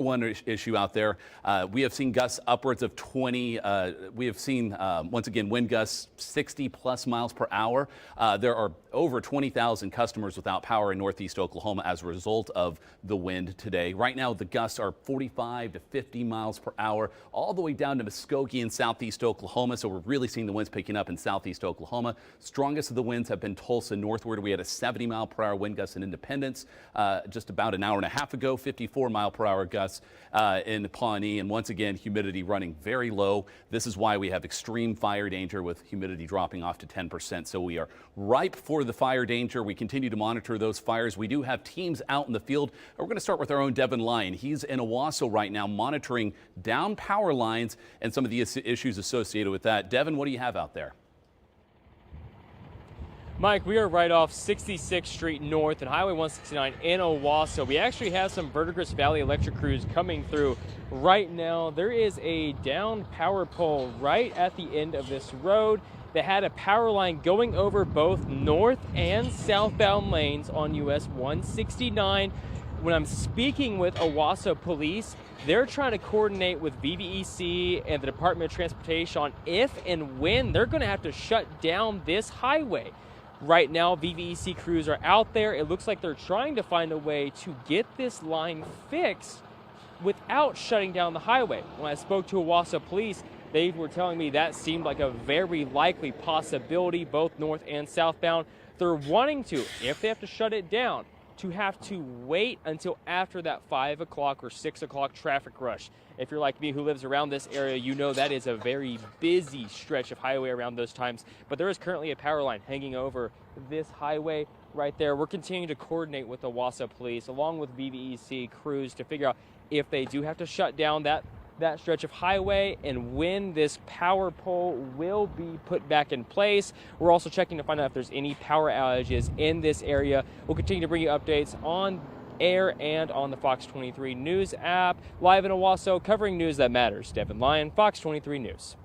One issue out there, we have seen gusts upwards of 20. We have seen, once again, wind gusts 60 plus miles per hour. There are over 20,000 customers without power in northeast Oklahoma as a result of the wind today. Right now, the gusts are 45 to 50 miles per hour, all the way down to Muskogee in southeast Oklahoma. So we're really seeing the winds picking up in southeast Oklahoma. Strongest of the winds have been Tulsa northward. We had a 70 mile per hour wind gust in Independence just about an hour and a half ago, 54 mile per hour gusts in Pawnee, and once again humidity running very low. This is why we have extreme fire danger with humidity dropping off to 10%. So we are ripe for the fire danger. We continue to monitor those fires. We do have teams out in the field. We're going to start with our own Devin Lyon. He's in Owasso right now monitoring down power lines and some of the issues associated with that. Devin, what do you have out there? Mike, we are right off 66th Street North and Highway 169 in Owasso. We actually have some Verdigris Valley electric crews coming through right now. There is a down power pole right at the end of this road that had a power line going over both north and southbound lanes on US 169. When I'm speaking with Owasso police, they're trying to coordinate with VVEC and the Department of Transportation on if and when they're going to have to shut down this highway. Right now, VVEC crews are out there. It looks like they're trying to find a way to get this line fixed without shutting down the highway. When I spoke to Owasso police, they were telling me that seemed like a very likely possibility, both north and southbound. They're wanting to, if they have to shut it down, to have to wait until after that 5 o'clock or 6 o'clock traffic rush. If you're like me who lives around this area, you know that is a very busy stretch of highway around those times. But there is currently a power line hanging over this highway right there. We're continuing to coordinate with the Owasso police along with VVEC crews to figure out if they do have to shut down that stretch of highway and when this power pole will be put back in place. We're also checking to find out if there's any power outages in this area. We'll continue to bring you updates on air and on the Fox 23 News app. Live in Owasso, covering news that matters. Devin Lyon, Fox 23 News.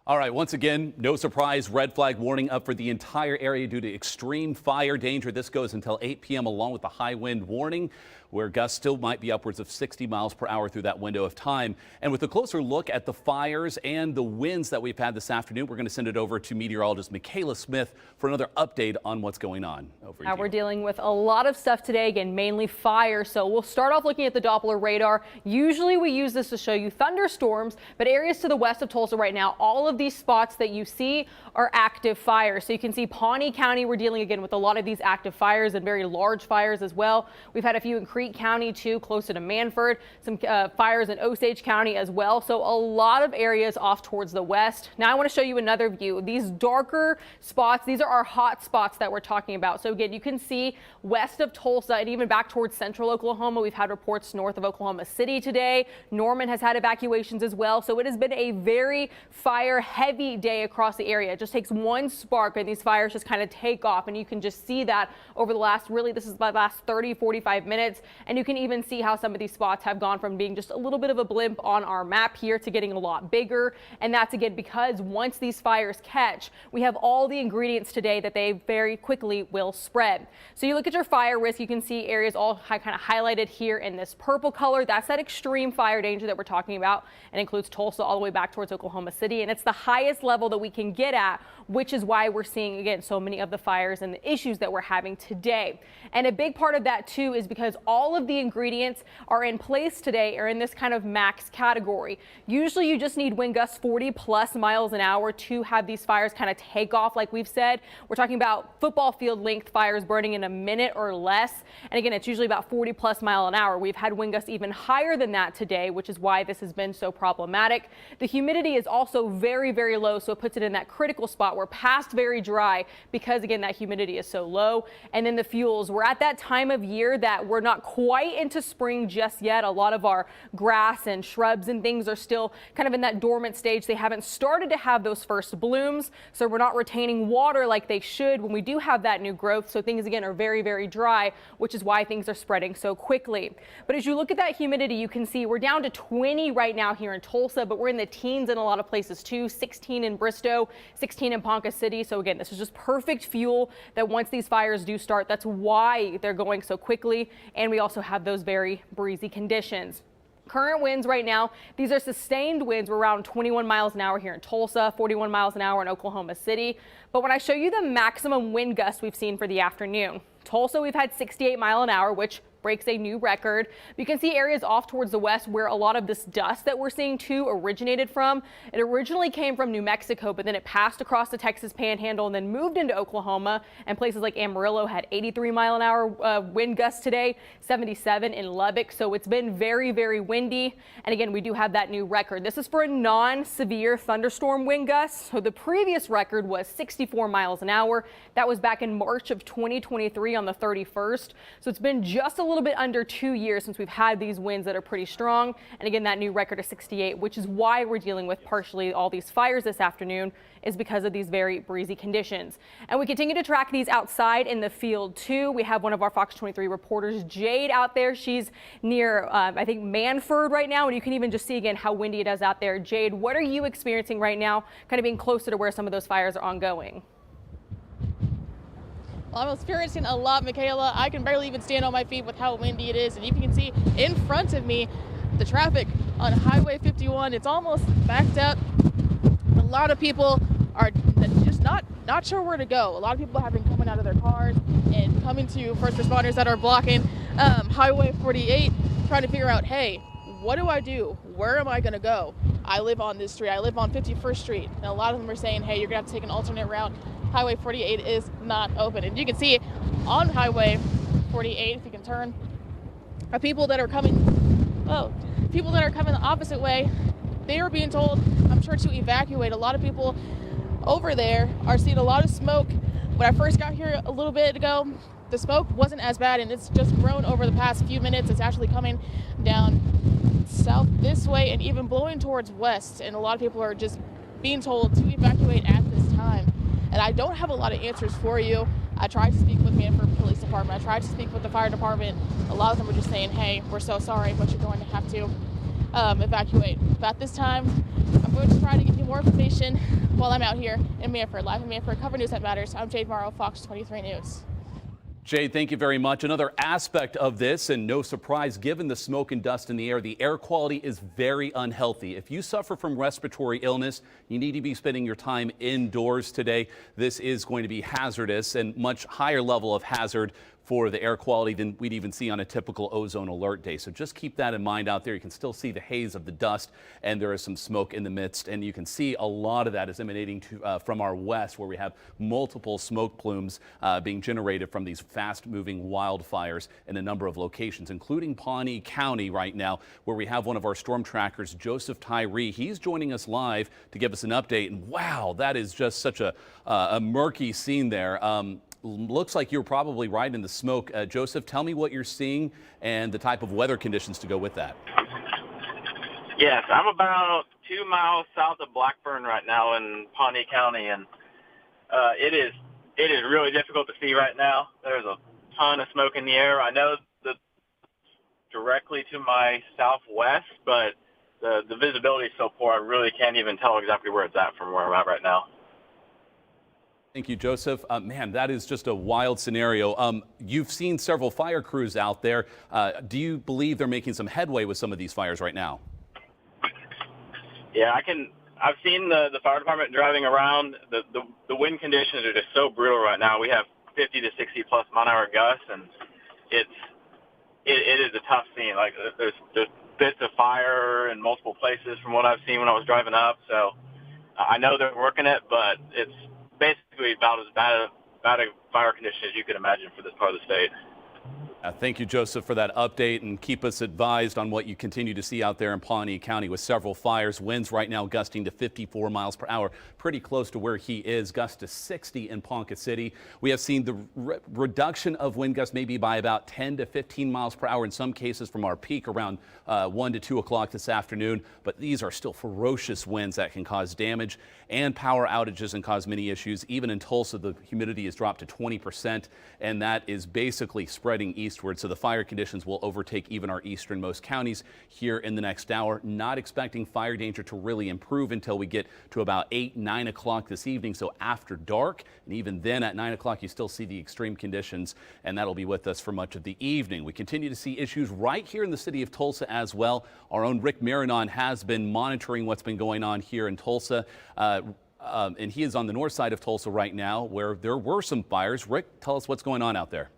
All right, once again, no surprise, red flag warning up for the entire area due to extreme fire danger. This goes until 8 p.m. along with the high wind warning, where gusts still might be upwards of 60 miles per hour through that window of time. And with a closer look at the fires and the winds that we've had this afternoon, we're going to send it over to meteorologist Michaela Smith for another update on what's going on. Over now we're dealing with a lot of stuff today, again, mainly fire. So we'll start off looking at the Doppler radar. Usually we use this to show you thunderstorms, but areas to the west of Tulsa right now, all of these spots that you see are active fires. So you can see Pawnee County, we're dealing again with a lot of these active fires and very large fires as well. We've had a few in Creek County too, closer to Manford, some fires in Osage County as well. So a lot of areas off towards the west. Now I want to show you another view. These darker spots, these are our hot spots that we're talking about. So again, you can see west of Tulsa and even back towards central Oklahoma. We've had reports north of Oklahoma City today. Norman has had evacuations as well. So it has been a very fire heavy day across the area. It just takes one spark and these fires just kind of take off, and you can just see that over the last, really this is the last 30-45 minutes, and you can even see how some of these spots have gone from being just a little bit of a blimp on our map here to getting a lot bigger. And that's again because once these fires catch, we have all the ingredients today that they very quickly will spread. So you look at your fire risk, you can see areas all kind of highlighted here in this purple color. That's that extreme fire danger that we're talking about, and includes Tulsa all the way back towards Oklahoma City, and it's the highest level that we can get at, which is why we're seeing again so many of the fires and the issues that we're having today. And a big part of that too is because all of the ingredients are in place today, are in this kind of max category. Usually you just need wind gusts 40 plus miles an hour to have these fires kind of take off. Like we've said, we're talking about football field length fires burning in a minute or less, and again it's usually about 40 plus mile an hour. We've had wind gusts even higher than that today, which is why this has been so problematic. The humidity is also very, very low, so it puts it in that critical spot. We're past very dry because again that humidity is so low. And then the fuels, we're at that time of year that we're not quite into spring just yet. A lot of our grass and shrubs and things are still kind of in that dormant stage. They haven't started to have those first blooms, so we're not retaining water like they should when we do have that new growth. So things again are very, very dry, which is why things are spreading so quickly. But as you look at that humidity, you can see we're down to 20 right now here in Tulsa, but we're in the teens in a lot of places too. 16 in Bristow, 16 in Ponca City. So again, this is just perfect fuel that once these fires do start, that's why they're going so quickly. And we also have those very breezy conditions. Current winds right now, these are sustained winds. We're around 21 miles an hour here in Tulsa, 41 miles an hour in Oklahoma City. But when I show you the maximum wind gusts we've seen for the afternoon, Tulsa, we've had 68 mile an hour, which breaks a new record. You can see areas off towards the west where a lot of this dust that we're seeing too originated from. It originally came from New Mexico, but then it passed across the Texas Panhandle and then moved into Oklahoma. And places like Amarillo had 83 mile an hour wind gusts today, 77 in Lubbock. So it's been very, very windy. And again, we do have that new record. This is for a non-severe thunderstorm wind gust. So the previous record was 64 miles an hour. That was back in March of 2023 on the 31st. So it's been just a little bit under 2 years since we've had these winds that are pretty strong. And again, that new record is 68, which is why we're dealing with partially all these fires this afternoon, is because of these very breezy conditions. And we continue to track these outside in the field too. We have one of our Fox 23 reporters, Jade, out there. She's near, I think, Manford right now. And you can even just see again how windy it is out there. Jade, what are you experiencing right now, kind of being closer to where some of those fires are ongoing? Well, I'm experiencing a lot, Michaela. I can barely even stand on my feet with how windy it is. And you can see in front of me, the traffic on Highway 51, it's almost backed up. A lot of people are just not sure where to go. A lot of people have been coming out of their cars and coming to first responders that are blocking Highway 48, trying to figure out, hey, what do I do? Where am I going to go? I live on this street. I live on 51st Street. And a lot of them are saying, hey, you're going to have to take an alternate route. Highway 48 is not open. And you can see on Highway 48, if you can turn, people that are coming the opposite way, they are being told, I'm sure, to evacuate. A lot of people over there are seeing a lot of smoke. When I first got here a little bit ago, the smoke wasn't as bad, and it's just grown over the past few minutes. It's actually coming down south this way and even blowing towards west. And a lot of people are just being told to evacuate at this time. And I don't have a lot of answers for you. I tried to speak with Manford Police Department. I tried to speak with the fire department. A lot of them were just saying, hey, we're so sorry, but you're going to have to evacuate. But at this time, I'm going to try to give you more information while I'm out here in Manford. Live in Manford, cover news that matters. I'm Jade Morrow, Fox 23 News. Jade, thank you very much. Another aspect of this, and no surprise given the smoke and dust in the air quality is very unhealthy. If you suffer from respiratory illness, you need to be spending your time indoors today. This is going to be hazardous and much higher level of hazard for the air quality than we'd even see on a typical ozone alert day. So just keep that in mind out there. You can still see the haze of the dust, and there is some smoke in the midst. And you can see a lot of that is emanating from our west, where we have multiple smoke plumes being generated from these fast-moving wildfires in a number of locations, including Pawnee County right now, where we have one of our storm trackers, Joseph Tyree. He's joining us live to give us an update. And wow, that is just such a murky scene there. Looks like you're probably right in the smoke. Joseph, tell me what you're seeing and the type of weather conditions to go with that. Yes, I'm about 2 miles south of Blackburn right now in Pawnee County, and it is really difficult to see right now. There's a ton of smoke in the air. I know that directly to my southwest, but the visibility is so poor I really can't even tell exactly where it's at from where I'm at right now. Thank you, Joseph. Man, that is just a wild scenario. You've seen several fire crews out there. Do you believe they're making some headway with some of these fires right now? Yeah, I've seen the fire department driving around. The wind conditions are just so brutal right now. We have 50 to 60 plus mile-an-hour gusts, and it is a tough scene. Like there's bits of fire in multiple places from what I've seen when I was driving up. So I know they're working it, but it's basically about as bad a fire condition as you could imagine for this part of the state. Thank you, Joseph, for that update, and keep us advised on what you continue to see out there in Pawnee County with several fires. Winds right now gusting to 54 miles per hour, pretty close to where he is. Gust to 60 in Ponca City. We have seen the reduction of wind gusts maybe by about 10 to 15 miles per hour in some cases from our peak around 1 to 2 o'clock this afternoon. But these are still ferocious winds that can cause damage and power outages and cause many issues. Even in Tulsa, the humidity has dropped to 20%, and that is basically spreading east eastward, so the fire conditions will overtake even our easternmost counties here in the next hour. Not expecting fire danger to really improve until we get to about 8, 9 o'clock this evening, so after dark. And even then at 9 o'clock, you still see the extreme conditions, and that'll be with us for much of the evening. We continue to see issues right here in the city of Tulsa as well. Our own Rick Marinon has been monitoring what's been going on here in Tulsa. And he is on the north side of Tulsa right now where there were some fires. Rick, tell us what's going on out there.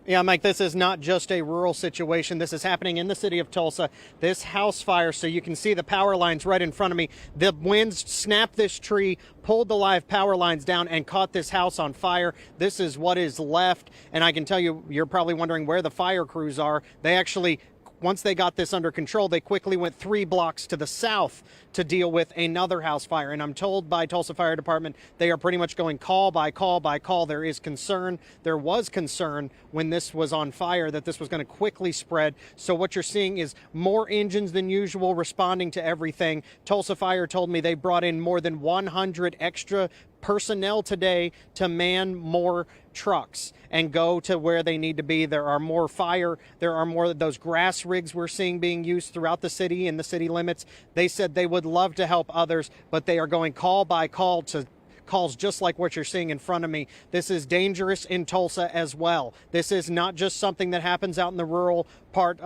Yeah, Mike, this is not just a rural situation. This is happening in the city of Tulsa. This house fire, so you can see the power lines right in front of me. The winds snapped this tree, pulled the live power lines down, and caught this house on fire. This is what is left. And I can tell you, you're probably wondering where the fire crews are. They actually, once they got this under control, they quickly went 3 blocks to the south to deal with another house fire. And I'm told by Tulsa Fire Department, they are pretty much going call by call by call. There is concern. There was concern when this was on fire that this was going to quickly spread. So what you're seeing is more engines than usual responding to everything. Tulsa Fire told me they brought in more than 100 extra personnel today to man more trucks and go to where they need to be. There are more of those grass rigs we're seeing being used throughout the city and the city limits. They said they would love to help others, but they are going call by call to calls just like what you're seeing in front of me. This is dangerous in Tulsa as well. This is not just something that happens out in the rural parts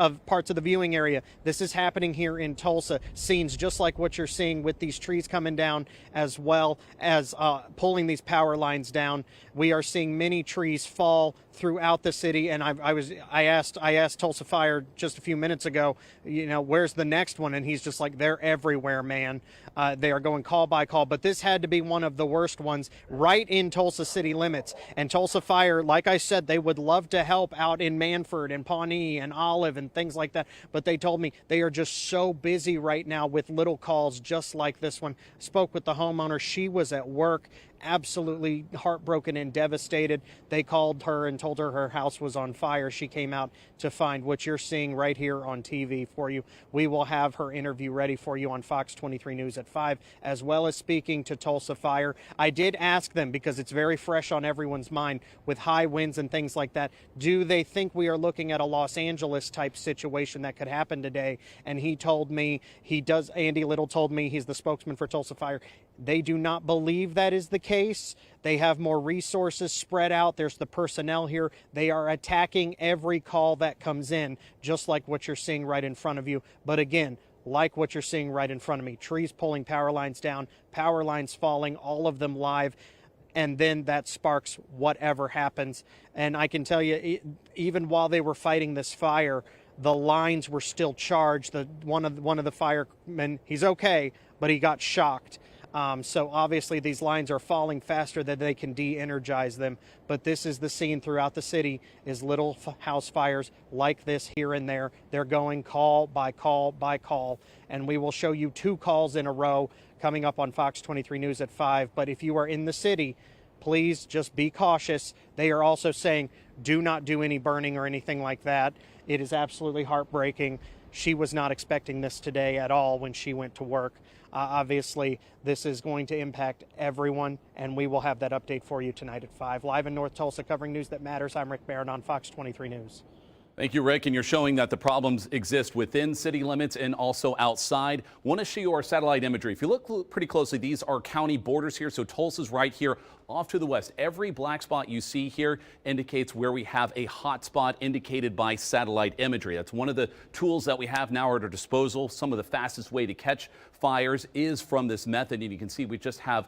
of the viewing area. This is happening here in Tulsa. Scenes just like what you're seeing with these trees coming down, as well as pulling these power lines down. We are seeing many trees fall throughout the city, and I asked Tulsa Fire just a few minutes ago, you know, where's the next one? And he's just like, they're everywhere, man. They are going call by call, but this had to be one of the worst ones right in Tulsa city limits. And Tulsa Fire, like I said, they would love to help out in Manford and Pawnee and Olive and things like that, but they told me they are just so busy right now with little calls just like this one. Spoke with the homeowner. She was at work, absolutely heartbroken and devastated. They called her and told her her house was on fire. She came out to find what you're seeing right here on TV for you. We will have her interview ready for you on Fox 23 News at 5, as well as speaking to Tulsa Fire. I did ask them, because it's very fresh on everyone's mind with high winds and things like that, do they think we are looking at a Los Angeles type situation that could happen today? And he told me, Andy Little told me, he's the spokesman for Tulsa Fire, they do not believe that is the case. They have more resources spread out. There's the personnel here. They are attacking every call that comes in, just like what you're seeing right in front of you. But again, like what you're seeing right in front of me, trees pulling power lines down, power lines falling, all of them live. And then that sparks whatever happens. And I can tell you, even while they were fighting this fire, the lines were still charged. One of the firemen, he's okay, but he got shocked. So obviously these lines are falling faster than they can de-energize them. But this is the scene throughout the city, is little house fires like this here and there. They're going call by call by call. And we will show you 2 calls in a row coming up on Fox 23 News at 5. But if you are in the city, please just be cautious. They are also saying, do not do any burning or anything like that. It is absolutely heartbreaking. She was not expecting this today at all when she went to work. Obviously, this is going to impact everyone, and we will have that update for you tonight at 5. Live in North Tulsa, covering news that matters, I'm Rick Barron on Fox 23 News. Thank you, Rick. And you're showing that the problems exist within city limits and also outside. Want to show you our satellite imagery. If you look pretty closely, these are county borders here. So Tulsa's right here off to the west. Every black spot you see here indicates where we have a hot spot indicated by satellite imagery. That's one of the tools that we have now at our disposal. Some of the fastest way to catch fires is from this method. And you can see we just have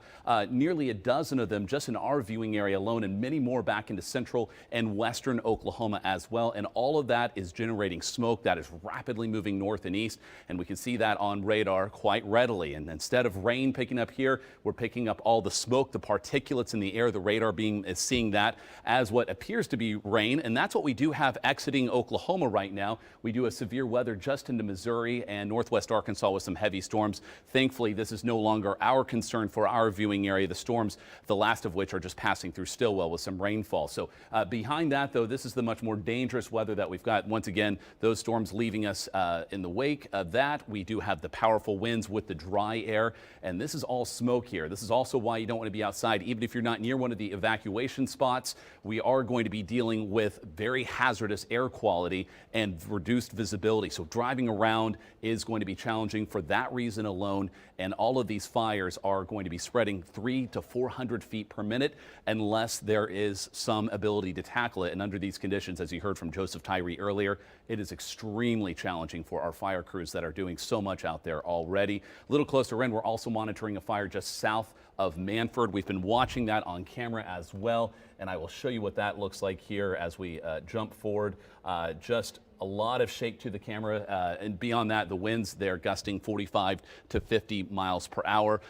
nearly a dozen of them just in our viewing area alone, and many more back into central and western Oklahoma as well. And all of that is generating smoke that is rapidly moving north and east. And we can see that on radar quite readily. And instead of rain picking up here, we're picking up all the smoke, the particulates in the air. The radar is seeing that as what appears to be rain. And that's what we do have exiting Oklahoma right now. We do have severe weather just into Missouri and northwest Arkansas with some heavy storms. Thankfully, this is no longer our concern for our viewing area. The storms, the last of which are just passing through Stillwell with some rainfall. So behind that, though, this is the much more dangerous weather that we We've got, once again, those storms leaving us in the wake of that. We do have the powerful winds with the dry air, and this is all smoke here. This is also why you don't want to be outside, even if you're not near one of the evacuation spots. We are going to be dealing with very hazardous air quality and reduced visibility. So driving around is going to be challenging for that reason alone. And all of these fires are going to be spreading 300 to 400 feet per minute unless there is some ability to tackle it. And under these conditions, as you heard from Joseph Tyree earlier, it is extremely challenging for our fire crews that are doing so much out there already. A little closer in, we're also monitoring a fire just south of Manford. We've been watching that on camera as well, and I will show you what that looks like here as we jump forward. Just a lot of shake to the camera, and beyond that, the winds there gusting 45 to 50 miles per hour.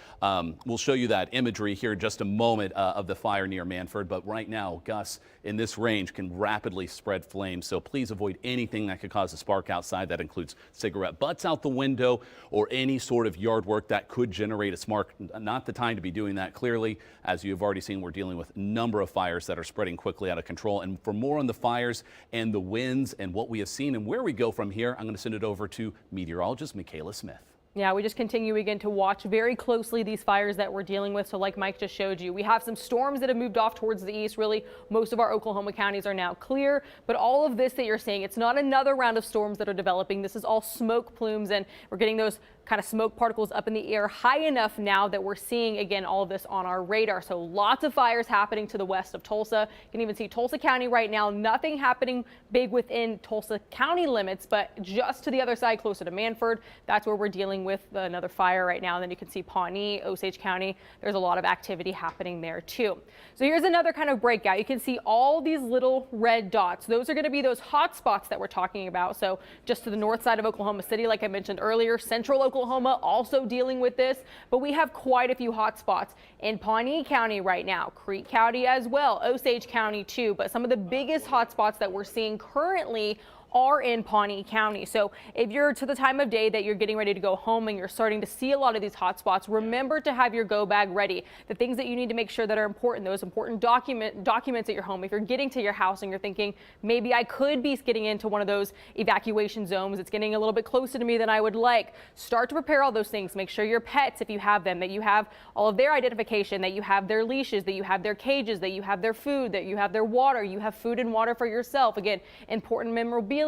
We'll show you that imagery here in just a moment of the fire near Manford, but right now, gusts in this range can rapidly spread flames, so please avoid anything that could cause a spark outside. That includes cigarette butts out the window or any sort of yard work that could generate a spark. Not the time to be doing that. Clearly, as you've already seen, we're dealing with a number of fires that are spreading quickly out of control. And for more on the fires and the winds and what we have seen and where we go from here, I'm going to send it over to meteorologist Michaela Smith. Yeah, we just continue again to watch very closely these fires that we're dealing with. So like Mike just showed you, we have some storms that have moved off towards the east. Really, most of our Oklahoma counties are now clear. But all of this that you're seeing, it's not another round of storms that are developing. This is all smoke plumes, and we're getting those kind of smoke particles up in the air high enough now that we're seeing, again, all of this on our radar. So lots of fires happening to the west of Tulsa. You can even see Tulsa County right now. Nothing happening big within Tulsa County limits, but just to the other side, closer to Manford, that's where we're dealing with another fire right now. And then you can see Pawnee, Osage County. There's a lot of activity happening there too. So here's another kind of breakout. You can see all these little red dots. Those are going to be those hot spots that we're talking about. So just to the north side of Oklahoma City, like I mentioned earlier, central Oklahoma also dealing with this, but we have quite a few hot spots in Pawnee County right now, Creek County as well, Osage County too. But some of the biggest hot spots that we're seeing currently are in Pawnee County. So if you're to the time of day that you're getting ready to go home and you're starting to see a lot of these hot spots, remember to have your go bag ready. The things that you need to make sure that are important, those important documents at your home. If you're getting to your house and you're thinking, maybe I could be getting into one of those evacuation zones, it's getting a little bit closer to me than I would like. Start to prepare all those things. Make sure your pets, if you have them, that you have all of their identification, that you have their leashes, that you have their cages, that you have their food, that you have their water, you have food and water for yourself. Again, important memorabilia.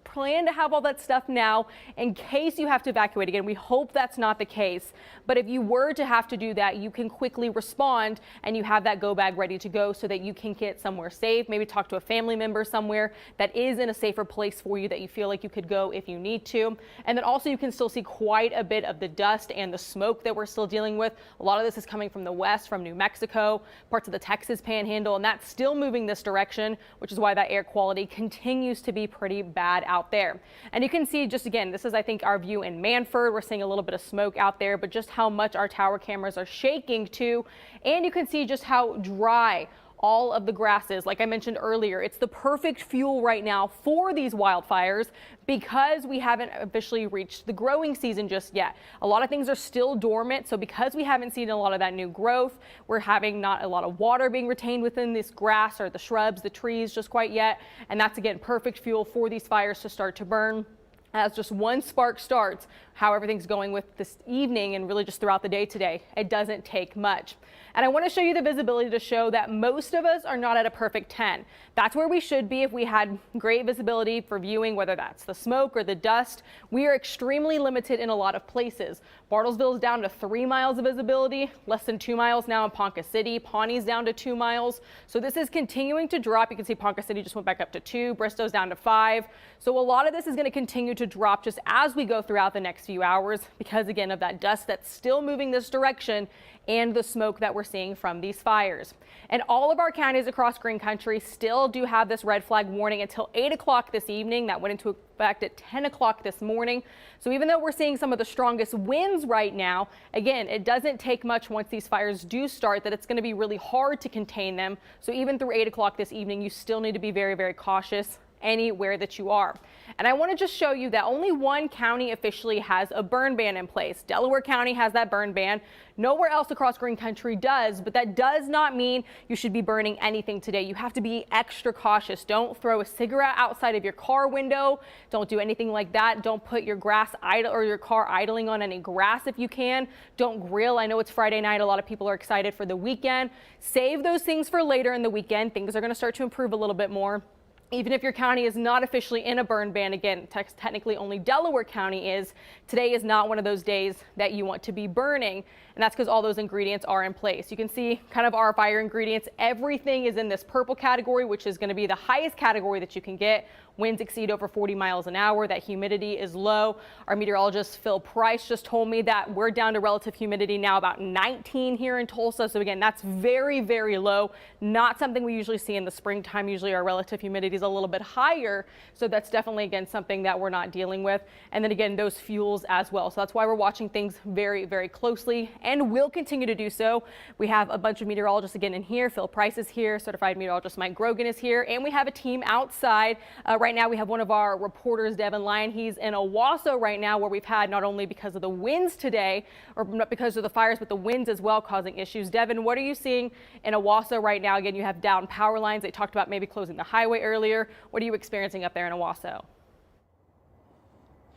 Plan to have all that stuff now in case you have to evacuate again. We hope that's not the case, but if you were to have to do that, you can quickly respond and you have that go bag ready to go so that you can get somewhere safe. Maybe talk to a family member somewhere that is in a safer place for you that you feel like you could go if you need to. And then also you can still see quite a bit of the dust and the smoke that we're still dealing with. A lot of this is coming from the west, from New Mexico, parts of the Texas panhandle, and that's still moving this direction, which is why that air quality continues to be pretty bad out there. And you can see just again, this is I think our view in Manford. We're seeing a little bit of smoke out there, but just how much our tower cameras are shaking too. And you can see just how dry all of the grass is. Like I mentioned earlier, it's the perfect fuel right now for these wildfires because we haven't officially reached the growing season just yet. A lot of things are still dormant. So because we haven't seen a lot of that new growth, we're having not a lot of water being retained within this grass or the shrubs, the trees just quite yet. And that's again, perfect fuel for these fires to start to burn. As just one spark starts, how everything's going with this evening and really just throughout the day today, it doesn't take much. And I want to show you the visibility to show that most of us are not at a perfect 10. That's where we should be if we had great visibility for viewing, whether that's the smoke or the dust. We are extremely limited in a lot of places. Bartlesville is down to 3 miles of visibility, less than 2 miles now in Ponca City. Pawnee's down to 2 miles. So this is continuing to drop. You can see Ponca City just went back up to 2, Bristow's down to 5. So a lot of this is going to continue to drop just as we go throughout the next few hours because again of that dust that's still moving this direction and the smoke that we're seeing from these fires. And all of our counties across Green Country still do have this red flag warning until 8 o'clock this evening. That went into effect at 10 o'clock this morning. So even though we're seeing some of the strongest winds right now, again, it doesn't take much once these fires do start that it's going to be really hard to contain them. So even through 8 o'clock this evening, you still need to be very, very cautious anywhere that you are. And I want to just show you that only one county officially has a burn ban in place. Delaware County has that burn ban. Nowhere else across green country does, but that does not mean you should be burning anything today. You have to be extra cautious. Don't throw a cigarette outside of your car window. Don't do anything like that. Don't put your your car idling on any grass if you can. Don't grill. I know it's Friday night. A lot of people are excited for the weekend. Save those things for later in the weekend. Things are going to start to improve a little bit more. Even if your county is not officially in a burn ban, again, technically only Delaware County is, today is not one of those days that you want to be burning. And that's because all those ingredients are in place. You can see kind of our fire ingredients. Everything is in this purple category, which is going to be the highest category that you can get. Winds exceed over 40 miles an hour. That humidity is low. Our meteorologist Phil Price just told me that we're down to relative humidity now about 19 here in Tulsa. So again, that's very, very low. Not something we usually see in the springtime. Usually our relative humidity is a little bit higher. So that's definitely, again, something that we're not dealing with. And then again, those fuels as well. So that's why we're watching things very, very closely and will continue to do so. We have a bunch of meteorologists again in here. Phil Price is here. Certified meteorologist Mike Grogan is here. And we have a team outside. Right now we have one of our reporters, Devin Lyon. He's in Owasso right now, where we've had not only because of the winds today, or not because of the fires, but the winds as well causing issues. Devin, what are you seeing in Owasso right now? Again, you have down power lines. They talked about maybe closing the highway earlier. What are you experiencing up there in Owasso?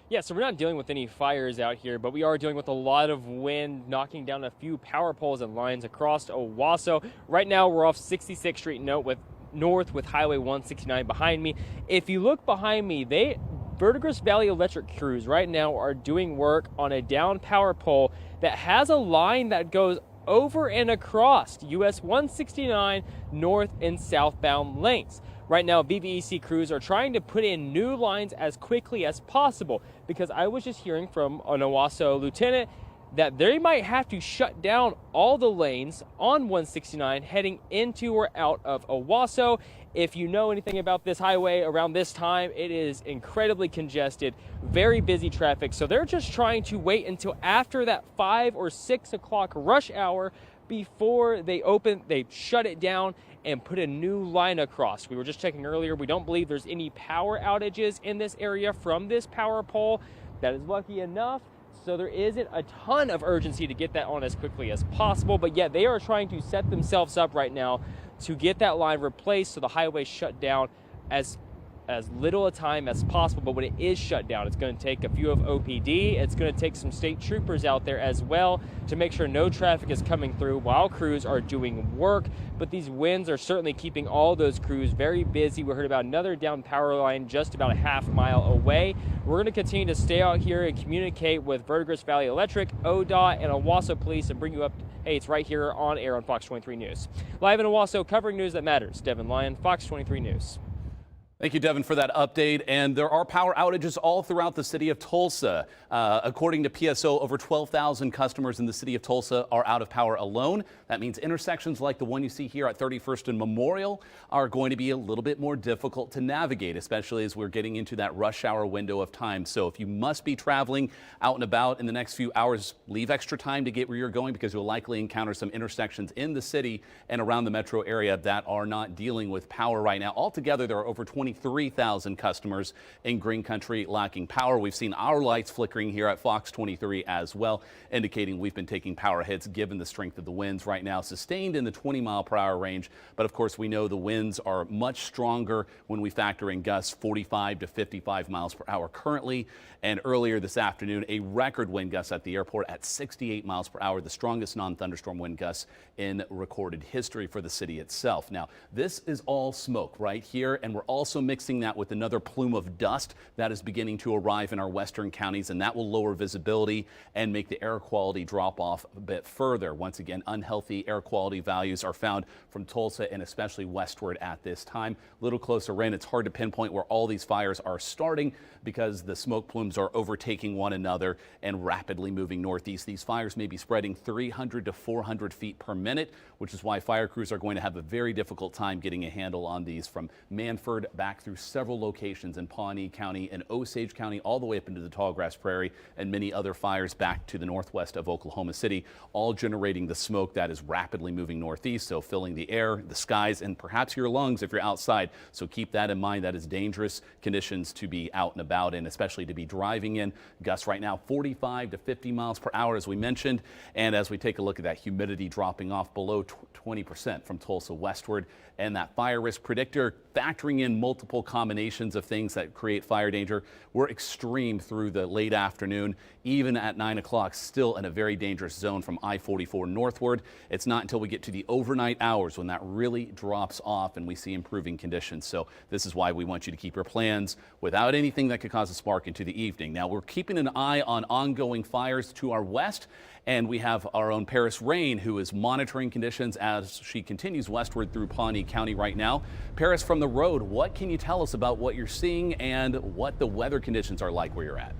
Yeah, so we're not dealing with any fires out here, but we are dealing with a lot of wind, knocking down a few power poles and lines across Owasso. Right now, we're off 66th Street North with Highway 169 behind me. If you look behind me, Verdigris Valley Electric crews right now are doing work on a down power pole that has a line that goes over and across US 169 north and southbound lanes. Right now, VVEC crews are trying to put in new lines as quickly as possible, because I was just hearing from an Owasso lieutenant that they might have to shut down all the lanes on 169 heading into or out of Owasso. If you know anything about this highway around this time, it is incredibly congested, very busy traffic. So they're just trying to wait until after that 5 or 6 o'clock rush hour before they shut it down and put a new line across. We were just checking earlier. We don't believe there's any power outages in this area from this power pole. That is lucky enough. So there isn't a ton of urgency to get that on as quickly as possible. But yet they are trying to set themselves up right now to get that line replaced so the highway shut down as little a time as possible. But when it is shut down, it's going to take a few of OPD. It's going to take some state troopers out there as well to make sure no traffic is coming through while crews are doing work. But these winds are certainly keeping all those crews very busy. We heard about another down power line just about a half-mile away. We're going to continue to stay out here and communicate with Verdigris Valley Electric, ODOT, and Owasso Police and bring you up. Hey, it's right here on air on Fox 23 News. Live in Owasso, covering news that matters. Devin Lyon, Fox 23 News. Thank you, Devin, for that update. And there are power outages all throughout the city of Tulsa. According to PSO, over 12,000 customers in the city of Tulsa are out of power alone. That means intersections like the one you see here at 31st and Memorial are going to be a little bit more difficult to navigate, especially as we're getting into that rush hour window of time. So if you must be traveling out and about in the next few hours, leave extra time to get where you're going, because you'll likely encounter some intersections in the city and around the metro area that are not dealing with power right now. Altogether, there are over 23,000 customers in green country lacking power. We've seen our lights flickering here at Fox 23 as well, indicating we've been taking power hits given the strength of the winds right now, sustained in the 20-mile-per-hour range. But of course, we know the winds are much stronger when we factor in gusts 45 to 55 miles per hour currently. And earlier this afternoon, a record wind gust at the airport at 68 miles per hour, the strongest non-thunderstorm wind gusts in recorded history for the city itself. Now, this is all smoke right here, and we're also mixing that with another plume of dust that is beginning to arrive in our western counties, and that will lower visibility and make the air quality drop off a bit further. Once again, unhealthy air quality values are found from Tulsa and especially westward at this time. A little closer in, it's hard to pinpoint where all these fires are starting because the smoke plumes are overtaking one another and rapidly moving northeast. These fires may be spreading 300 to 400 feet per minute, which is why fire crews are going to have a very difficult time getting a handle on these from Manford back back through several locations in Pawnee County and Osage County, all the way up into the Tallgrass Prairie, and many other fires back to the northwest of Oklahoma City, all generating the smoke that is rapidly moving northeast, so filling the air, the skies, and perhaps your lungs if you're outside. So keep that in mind. That is dangerous conditions to be out and about in, especially to be driving in. Gusts right now 45 to 50 miles per hour, as we mentioned. And as we take a look at that humidity dropping off below 20% from Tulsa westward, and that fire risk predictor factoring in multiple combinations of things that create fire danger. We're extreme through the late afternoon, even at 9 o'clock, still in a very dangerous zone from I-44 northward. It's not until we get to the overnight hours when that really drops off and we see improving conditions. So this is why we want you to keep your plans without anything that could cause a spark into the evening. Now, we're keeping an eye on ongoing fires to our west, and we have our own Paris Rain, who is monitoring conditions as she continues westward through Pawnee County right now. Paris, from the road, what can you tell us about what you're seeing and what the weather conditions are like where you're at?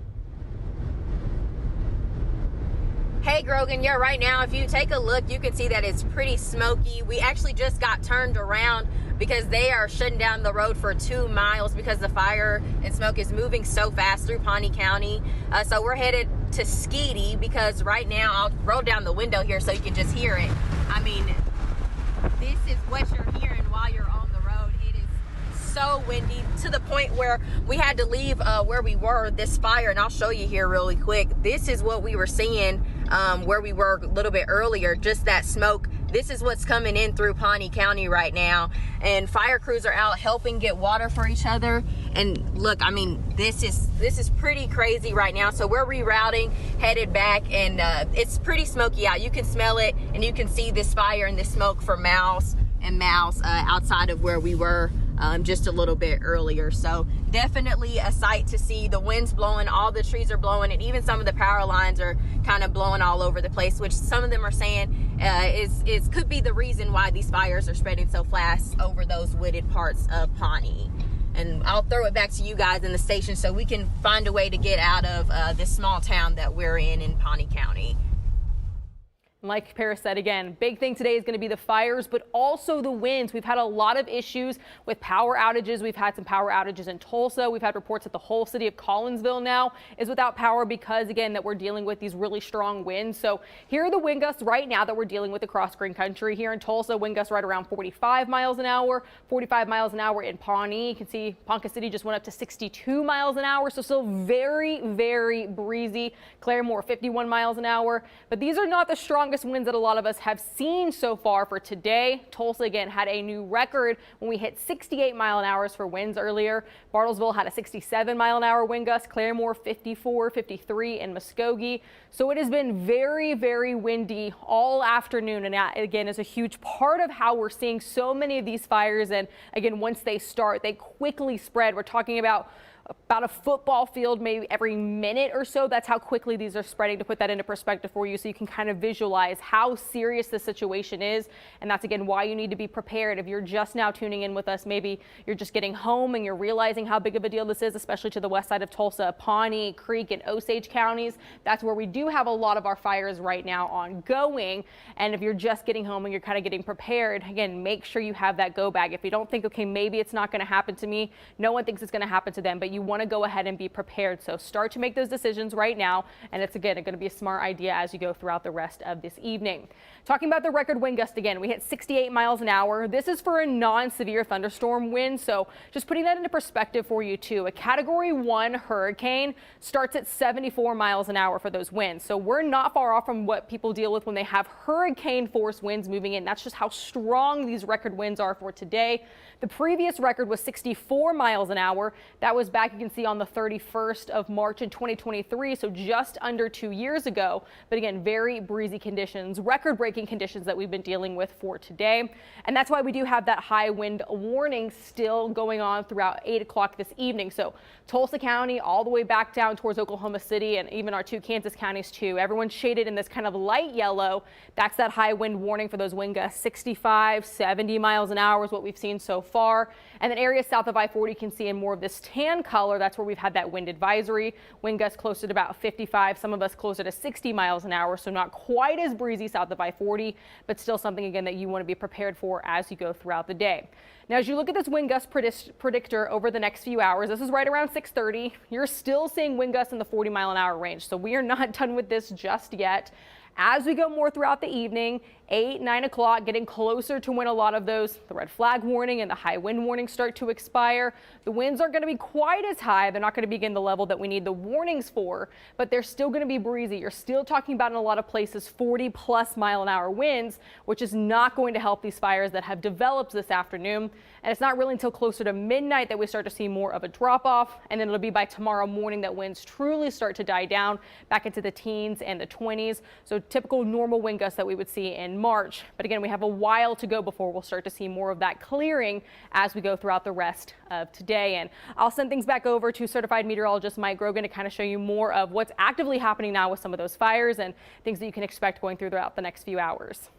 Hey Grogan, yeah, right now if you take a look, you can see that it's pretty smoky. We actually just got turned around because they are shutting down the road for 2 miles because the fire and smoke is moving so fast through Pawnee County. So we're headed to Skeety because right now, I'll roll down the window here so you can just hear it. I mean, this is what you're hearing while you're on the road. It is so windy to the point where we had to leave where we were, this fire, and I'll show you here really quick. This is what we were seeing where we were a little bit earlier, just that smoke. This is what's coming in through Pawnee County right now, and fire crews are out helping get water for each other. And look, I mean, this is pretty crazy right now. So we're rerouting, headed back, and it's pretty smoky out. You can smell it, and you can see this fire and this smoke for miles and miles outside of where we were just a little bit earlier. So definitely a sight to see. The wind's blowing, all the trees are blowing, and even some of the power lines are kind of blowing all over the place, which some of them are saying could be the reason why these fires are spreading so fast over those wooded parts of Pawnee. And I'll throw it back to you guys in the station so we can find a way to get out of this small town that we're in Pawnee County. Like Paris said, again, big thing today is going to be the fires, but also the winds. We've had a lot of issues with power outages. We've had some power outages in Tulsa. We've had reports that the whole city of Collinsville now is without power because, again, that we're dealing with these really strong winds. So here are the wind gusts right now that we're dealing with across Green Country. Here in Tulsa, wind gusts right around 45 miles an hour, 45 miles an hour in Pawnee. You can see Ponca City just went up to 62 miles an hour. So still very, very breezy. Claremore, 51 miles an hour. But these are not the strongest winds that a lot of us have seen so far for today. Tulsa again had a new record when we hit 68 mile an hour for winds earlier. Bartlesville had a 67 mile an hour wind gust. Claremore 54, 53 in Muskogee. So it has been very, very windy all afternoon, and that again is a huge part of how we're seeing so many of these fires. And again, once they start, they quickly spread. We're talking about a football field maybe every minute or so. That's how quickly these are spreading, to put that into perspective for you so you can kind of visualize how serious the situation is. And that's again why you need to be prepared. If you're just now tuning in with us, maybe you're just getting home and you're realizing how big of a deal this is, especially to the west side of Tulsa, Pawnee, Creek, and Osage counties. That's where we do have a lot of our fires right now ongoing. And if you're just getting home and you're kind of getting prepared, again, make sure you have that go bag. If you don't think, okay, maybe it's not going to happen to me, no one thinks it's going to happen to them, but you want to go ahead and be prepared. So start to make those decisions right now. And it's again going to be a smart idea as you go throughout the rest of this evening. Talking about the record wind gust again, we hit 68 miles an hour. This is for a non-severe thunderstorm wind. So just putting that into perspective for you too. A Category 1 hurricane starts at 74 miles an hour for those winds. So we're not far off from what people deal with when they have hurricane force winds moving in. That's just how strong these record winds are for today. The previous record was 64 miles an hour. That was back, you can see, on the 31st of March in 2023, so just under 2 years ago. But again, very breezy conditions, record-breaking conditions that we've been dealing with for today. And that's why we do have that high wind warning still going on throughout 8 o'clock this evening. So Tulsa County all the way back down towards Oklahoma City, and even our two Kansas counties too. Everyone's shaded in this kind of light yellow. That's that high wind warning for those wind gusts. 65, 70 miles an hour is what we've seen so far. And then areas south of I-40 you can see in more of this tan color. That's where we've had that wind advisory. Wind gusts close to about 55, some of us closer to 60 miles an hour. So not quite as breezy south of I-40, but still something again that you want to be prepared for as you go throughout the day. Now, as you look at this wind gust predictor over the next few hours, this is right around 6:30. You're still seeing wind gusts in the 40-mile-an-hour range. So we are not done with this just yet. As we go more throughout the evening, 8, 9 o'clock, getting closer to when a lot of the red flag warning and the high wind warning start to expire. The winds aren't going to be quite as high. They're not going to be again the level that we need the warnings for, but they're still going to be breezy. You're still talking about in a lot of places 40+ mile-an-hour winds, which is not going to help these fires that have developed this afternoon. And it's not really until closer to midnight that we start to see more of a drop off. And then it'll be by tomorrow morning that winds truly start to die down back into the teens and the 20s. So typical normal wind gusts that we would see in March. But again, we have a while to go before we'll start to see more of that clearing as we go throughout the rest of today. And I'll send things back over to certified meteorologist Mike Grogan to kind of show you more of what's actively happening now with some of those fires and things that you can expect going throughout the next few hours.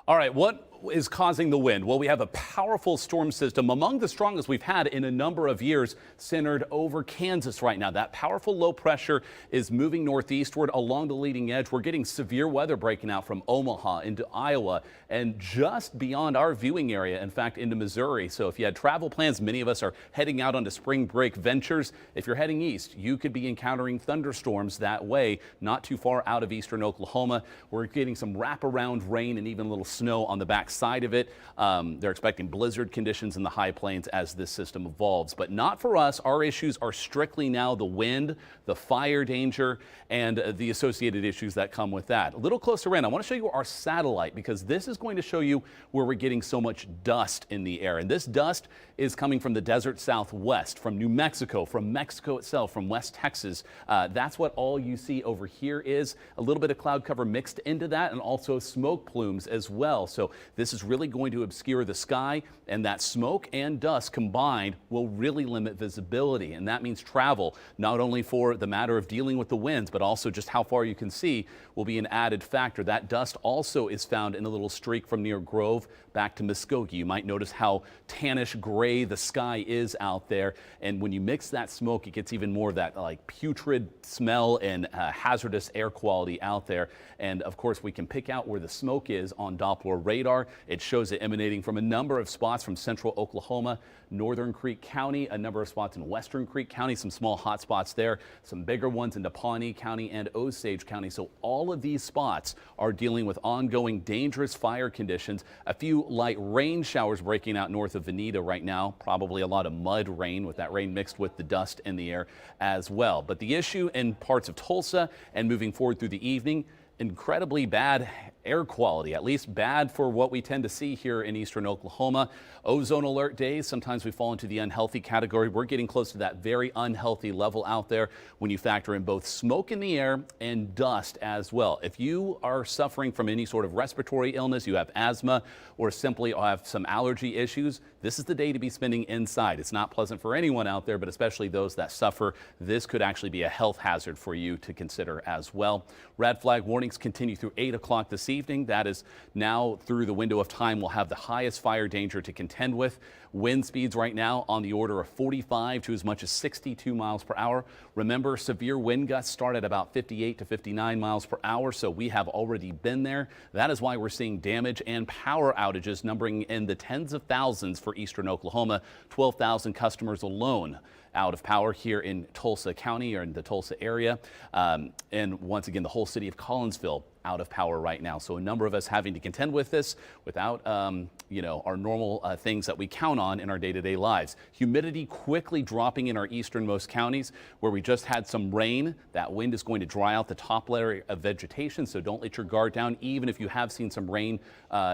All right, what is causing the wind? Well, we have a powerful storm system, among the strongest we've had in a number of years, centered over Kansas right now. That powerful low pressure is moving northeastward along the leading edge. We're getting severe weather breaking out from Omaha into Iowa and just beyond our viewing area, in fact, into Missouri. So if you had travel plans, many of us are heading out onto spring break ventures. If you're heading east, you could be encountering thunderstorms that way, not too far out of eastern Oklahoma. We're getting some wraparound rain and even a little snow on the back side of it. They're expecting blizzard conditions in the high plains as this system evolves, but not for us. Our issues are strictly now the wind, the fire danger, and the associated issues that come with that. A little closer in, I want to show you our satellite because this is going to show you where we're getting so much dust in the air. And this dust is coming from the desert southwest, from New Mexico, from Mexico itself, from West Texas. That's what all you see over here is. A little bit of cloud cover mixed into that and also smoke plumes as well. So this is really going to obscure the sky, and that smoke and dust combined will really limit visibility. And that means travel, not only for the matter of dealing with the winds, but also just how far you can see will be an added factor. That dust also is found in a little streak from near Grove back to Muskogee. You might notice how tannish gray the sky is out there. And when you mix that smoke, it gets even more of that like putrid smell and hazardous air quality out there. And of course, we can pick out where the smoke is on Doppler radar. It shows it emanating from a number of spots from central Oklahoma, northern Creek County, a number of spots in western Creek County, some small hot spots there, some bigger ones into Pawnee County and Osage County. So all of these spots are dealing with ongoing dangerous fire conditions. A few light rain showers breaking out north of Veneta right now, probably a lot of mud rain with that rain mixed with the dust in the air as well. But the issue in parts of Tulsa and moving forward through the evening, incredibly bad air quality, at least bad for what we tend to see here in eastern Oklahoma. Ozone alert days, sometimes we fall into the unhealthy category. We're getting close to that very unhealthy level out there when you factor in both smoke in the air and dust as well. If you are suffering from any sort of respiratory illness, you have asthma, or simply have some allergy issues, this is the day to be spending inside. It's not pleasant for anyone out there, but especially those that suffer. This could actually be a health hazard for you to consider as well. Red flag warnings continue through 8 o'clock this evening. That is now through the window of time we'll have the highest fire danger to contend with. Wind speeds right now on the order of 45 to as much as 62 miles per hour. Remember, severe wind gusts start at about 58 to 59 miles per hour, so we have already been there. That is why we're seeing damage and power outages numbering in the tens of thousands for eastern Oklahoma, 12,000 customers alone out of power here in Tulsa County or in the Tulsa area. And once again, the whole city of Collinsville out of power right now. So a number of us having to contend with this without, our normal things that we count on in our day-to-day lives. Humidity quickly dropping in our easternmost counties where we just had some rain. That wind is going to dry out the top layer of vegetation, so don't let your guard down. Even if you have seen some rain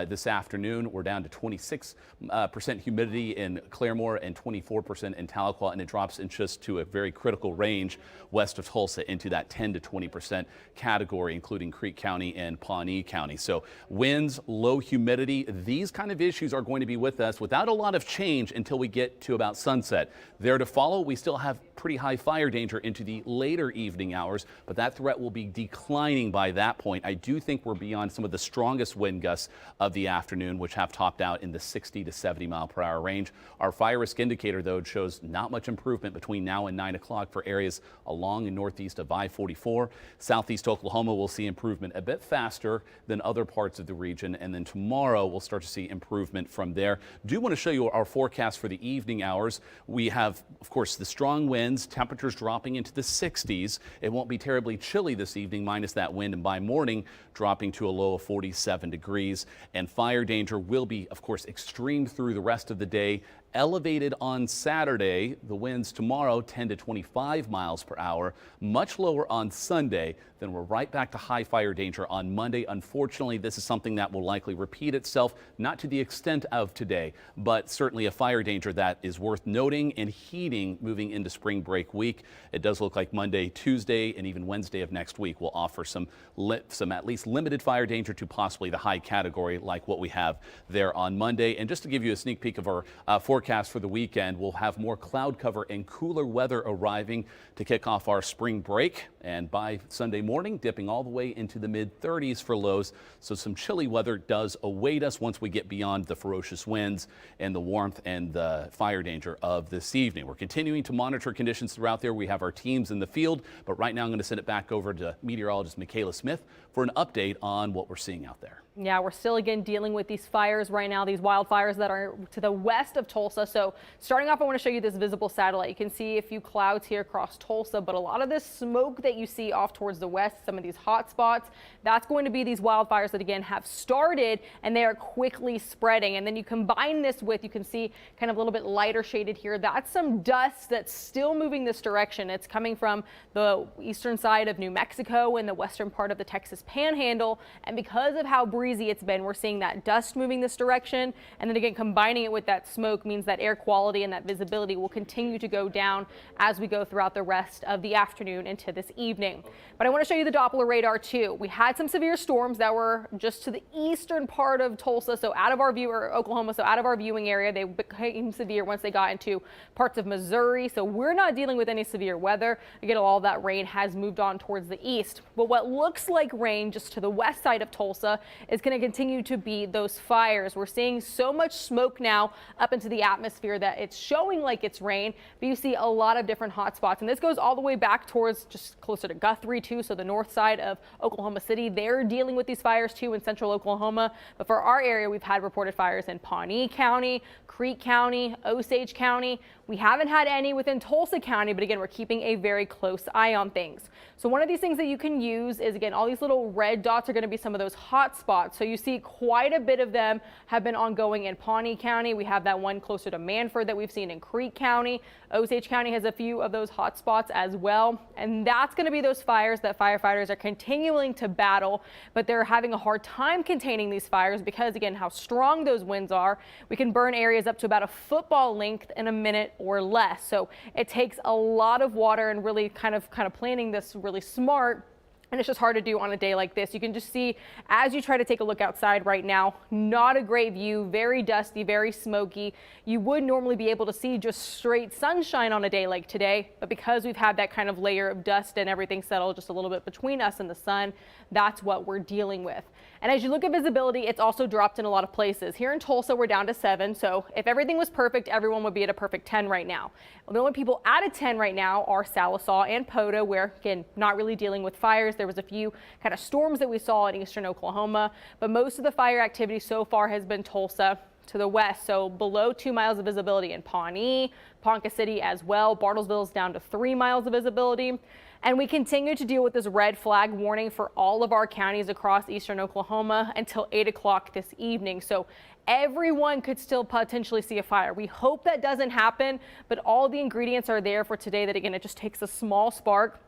this afternoon, we're down to 26% humidity in Claremore and 24% in Tahlequah, and it drops drops in just to a very critical range west of Tulsa into that 10 to 20% category, including Creek County and Pawnee County. So winds, low humidity, these kind of issues are going to be with us without a lot of change until we get to about sunset. There to follow, we still have pretty high fire danger into the later evening hours, but that threat will be declining by that point. I do think we're beyond some of the strongest wind gusts of the afternoon, which have topped out in the 60 to 70 mile per hour range. Our fire risk indicator, though, shows not much improvement between now and 9 o'clock for areas along and northeast of I-44. Southeast Oklahoma will see improvement a bit faster than other parts of the region, and then tomorrow we'll start to see improvement from there. Do want to show you our forecast for the evening hours. We have, of course, the strong winds, temperatures dropping into the 60s. It won't be terribly chilly this evening, minus that wind, and by morning dropping to a low of 47 degrees. And fire danger will be, of course, extreme through the rest of the day. Elevated on Saturday, the winds tomorrow 10 to 25 miles per hour, much lower on Sunday. Then we're right back to high fire danger on Monday. Unfortunately, this is something that will likely repeat itself, not to the extent of today, but certainly a fire danger that is worth noting and heeding moving into spring break week. It does look like Monday, Tuesday, and even Wednesday of next week will offer some at least limited fire danger to possibly the high category like what we have there on Monday. And just to give you a sneak peek of our forecast for the weekend, we'll have more cloud cover and cooler weather arriving to kick off our spring break. And by Sunday morning, dipping all the way into the mid-30s for lows. So some chilly weather does await us once we get beyond the ferocious winds and the warmth and the fire danger of this evening. We're continuing to monitor conditions throughout there. We have our teams in the field, but right now I'm going to send it back over to meteorologist Michaela Smith for an update on what we're seeing out there. Yeah, we're still again dealing with these fires right now, these wildfires that are to the west of Tulsa. So starting off, I want to show you this visible satellite. You can see a few clouds here across Tulsa, but a lot of this smoke that you see off towards the west, some of these hot spots, that's going to be these wildfires that again have started and they are quickly spreading. And then you combine this with, you can see kind of a little bit lighter shaded here. That's some dust that's still moving this direction. It's coming from the eastern side of New Mexico and the western part of the Texas Panhandle. And because of how breezy it's been, we're seeing that dust moving this direction. And then again, combining it with that smoke means that air quality and that visibility will continue to go down as we go throughout the rest of the afternoon into this evening. But I want to show you the Doppler radar too. We had some severe storms that were just to the eastern part of Tulsa, so out of our view, or Oklahoma, so out of our viewing area. They became severe once they got into parts of Missouri. So we're not dealing with any severe weather. Again, all that rain has moved on towards the east. But what looks like rain just to the west side of Tulsa is going to continue to be those fires. We're seeing so much smoke now up into the atmosphere that it's showing like it's rain, but you see a lot of different hot spots. And this goes all the way back towards just closer to Guthrie too, so the north side of Oklahoma City. They're dealing with these fires too in central Oklahoma. But for our area, we've had reported fires in Pawnee County, Creek County, Osage County. We haven't had any within Tulsa County, but again, we're keeping a very close eye on things. So one of these things that you can use is, again, all these little red dots are going to be some of those hot spots. So you see quite a bit of them have been ongoing in Pawnee County. We have that one closer to Manford that we've seen in Creek County. Osage County has a few of those hot spots as well. And that's going to be those fires that firefighters are continuing to battle, but they're having a hard time containing these fires because, again, how strong those winds are. We can burn areas up to about a football length in a minute or less. So it takes a lot of water and really kind of planning this really smart. And it's just hard to do on a day like this. You can just see as you try to take a look outside right now, not a great view, very dusty, very smoky. You would normally be able to see just straight sunshine on a day like today, but because we've had that kind of layer of dust and everything settled just a little bit between us and the sun, that's what we're dealing with. And as you look at visibility, it's also dropped in a lot of places. Here in Tulsa, we're down to 7. So if everything was perfect, everyone would be at a perfect 10 right now. Well, the only people at a 10 right now are Sallisaw and Poda, where, again, not really dealing with fires. There was a few kind of storms that we saw in eastern Oklahoma, but most of the fire activity so far has been Tulsa to the west, so below 2 miles of visibility in Pawnee, Ponca City as well. Bartlesville's down to 3 miles of visibility. And we continue to deal with this red flag warning for all of our counties across eastern Oklahoma until 8 o'clock this evening. So everyone could still potentially see a fire. We hope that doesn't happen, but all the ingredients are there for today that, again, it just takes a small spark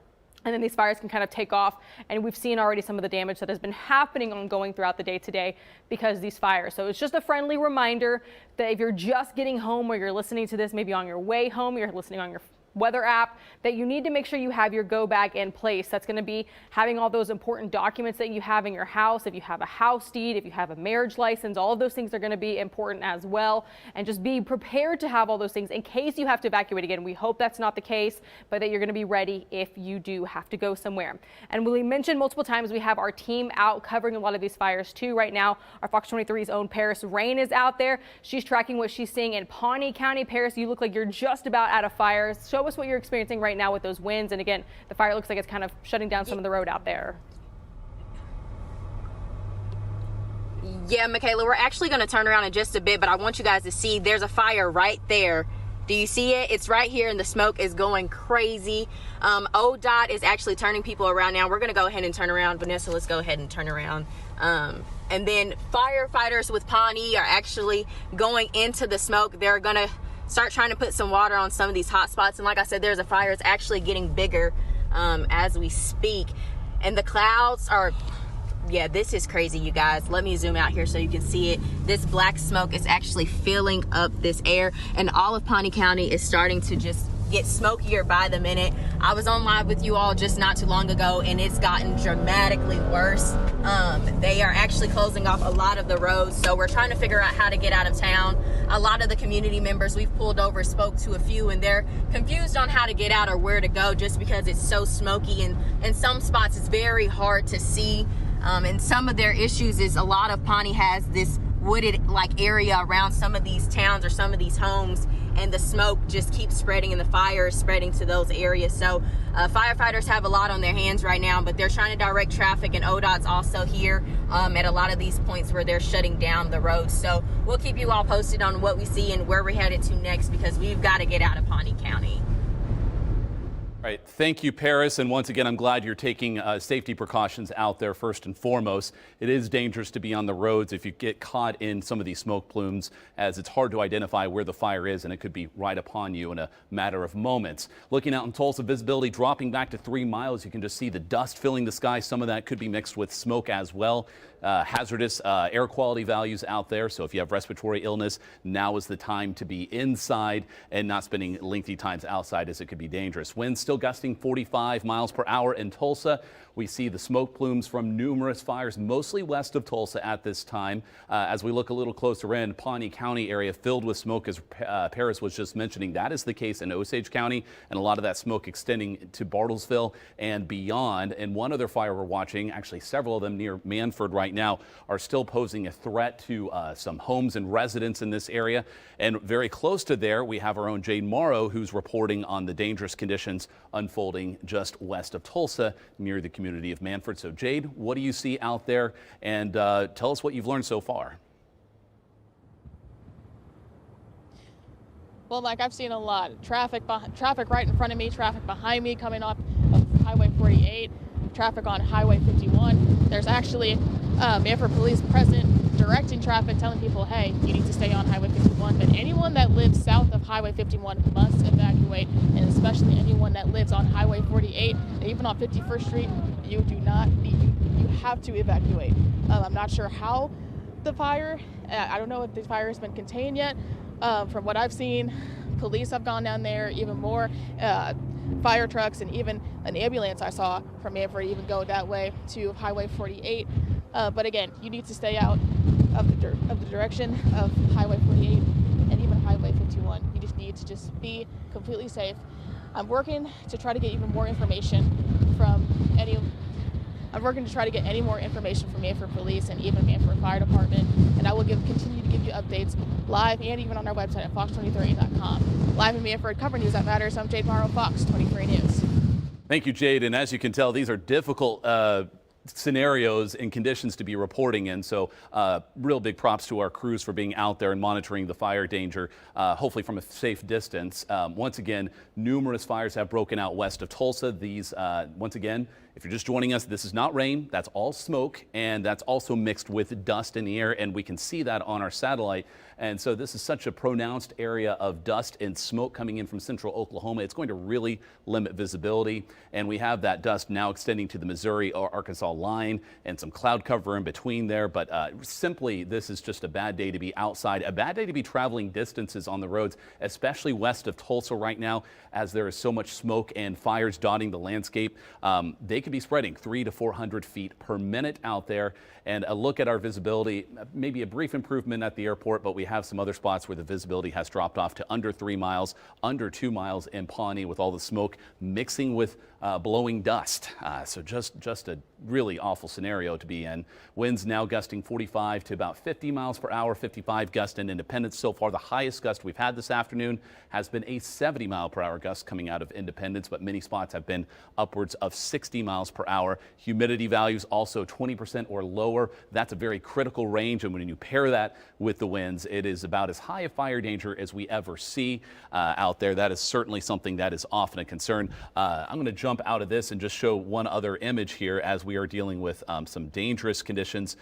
and then these fires can kind of take off. And we've seen already some of the damage that has been happening ongoing throughout the day today because of these fires. So it's just a friendly reminder that if you're just getting home or you're listening to this maybe on your way home, you're listening on your weather app, that you need to make sure you have your go bag in place. That's going to be having all those important documents that you have in your house. If you have a house deed, if you have a marriage license, all of those things are going to be important as well. And just be prepared to have all those things in case you have to evacuate again. We hope that's not the case, but that you're going to be ready if you do have to go somewhere. And we mentioned multiple times, we have our team out covering a lot of these fires too right now. Our Fox 23's own Paris Rain is out there. She's tracking what she's seeing in Pawnee County. Paris, you look like you're just about out of fires. Show us what you're experiencing right now with those winds. And again, the fire looks like it's kind of shutting down some of the road out there. Yeah, Michaela, we're actually going to turn around in just a bit, but I want you guys to see there's a fire right there. Do you see it? It's right here, and the smoke is going crazy. ODOT is actually turning people around now. We're going to go ahead and turn around. Vanessa, let's go ahead and turn around. And then firefighters with Pawnee are actually going into the smoke. They're going to start trying to put some water on some of these hot spots. And like I said, there's a fire. It's actually getting bigger as we speak. And the clouds are... Yeah, this is crazy, you guys. Let me zoom out here so you can see it. This black smoke is actually filling up this air, and all of Pawnee County is starting to just get smokier by the minute. I was on live with you all just not too long ago, and it's gotten dramatically worse. They are actually closing off a lot of the roads, so we're trying to figure out how to get out of town. A lot of the community members we've pulled over spoke to a few, and they're confused on how to get out or where to go just because it's so smoky, and in some spots it's very hard to see. And some of their issues is a lot of Pawnee has this wooded like area around some of these towns or some of these homes, and the smoke just keeps spreading and the fire is spreading to those areas. So firefighters have a lot on their hands right now, but they're trying to direct traffic, and ODOT's also here at a lot of these points where they're shutting down the roads. So we'll keep you all posted on what we see and where we're headed to next, because we've got to get out of Pawnee County. All right, thank you, Paris. And once again, I'm glad you're taking safety precautions out there first and foremost. It is dangerous to be on the roads if you get caught in some of these smoke plumes, as it's hard to identify where the fire is, and it could be right upon you in a matter of moments. Looking out in Tulsa, visibility dropping back to 3 miles. You can just see the dust filling the sky. Some of that could be mixed with smoke as well. Hazardous air quality values out there. So if you have respiratory illness, now is the time to be inside and not spending lengthy times outside, as it could be dangerous. Winds still gusting 45 miles per hour in Tulsa. We see the smoke plumes from numerous fires, mostly west of Tulsa at this time. As we look a little closer in, Pawnee County area filled with smoke, as Paris was just mentioning. That is the case in Osage County, and a lot of that smoke extending to Bartlesville and beyond. And one other fire we're watching, actually several of them near Manford right now, are still posing a threat to some homes and residents in this area. And very close to there, we have our own Jade Morrow, who's reporting on the dangerous conditions unfolding just west of Tulsa near the community of Manford. So Jade, what do you see out there? And tell us what you've learned so far. Well, Mike, I've seen a lot. Traffic right in front of me, traffic behind me coming off of Highway 48, traffic on Highway 51. There's actually Manford police present directing traffic, telling people, hey, you need to stay on Highway 51. But anyone that lives south of Highway 51 must evacuate, and especially anyone that lives on Highway 48 and even on 51st Street, you have to evacuate. I'm not sure how the fire, I don't know if the fire has been contained yet. From what I've seen, police have gone down there, even more fire trucks, and even an ambulance I saw from Manford even go that way to Highway 48. But again, you need to stay out of the direction of Highway 48 and even Highway 51. You just need to be completely safe. I'm working to try to get even more information from any more information from Manford Police and even Manford Fire Department, and I will continue to give you updates live and even on our website at fox23.com. Live in Manford, covering news that matters. I'm Jade Morrow, Fox 23 News. Thank you, Jade. And as you can tell, these are difficult scenarios and conditions to be reporting in. So real big props to our crews for being out there and monitoring the fire danger, hopefully from a safe distance. Once again, numerous fires have broken out west of Tulsa. These, once again, If you're just joining us, this is not rain. That's all smoke, and that's also mixed with dust in the air, and we can see that on our satellite. And so this is such a pronounced area of dust and smoke coming in from central Oklahoma. It's going to really limit visibility, and we have that dust now extending to the Missouri or Arkansas line and some cloud cover in between there. But simply, this is just a bad day to be outside, a bad day to be traveling distances on the roads, especially west of Tulsa right now, as there is so much smoke and fires dotting the landscape. They could be spreading 300 to 400 feet per minute out there. And a look at our visibility, maybe a brief improvement at the airport, but we have some other spots where the visibility has dropped off to under 3 miles, under 2 miles in Pawnee, with all the smoke mixing with blowing dust. So just a really awful scenario to be in. Winds now gusting 45 to about 50 miles per hour, 55 gust in Independence. So far, the highest gust we've had this afternoon has been a 70 mile per hour gust coming out of Independence, but many spots have been upwards of 60 miles per hour. Humidity values also 20% or lower. That's a very critical range, and when you pair that with the winds, it is about as high a fire danger as we ever see out there. That is certainly something that is often a concern. I'm going to jump out of this and just show one other image here as we are dealing with some dangerous conditions.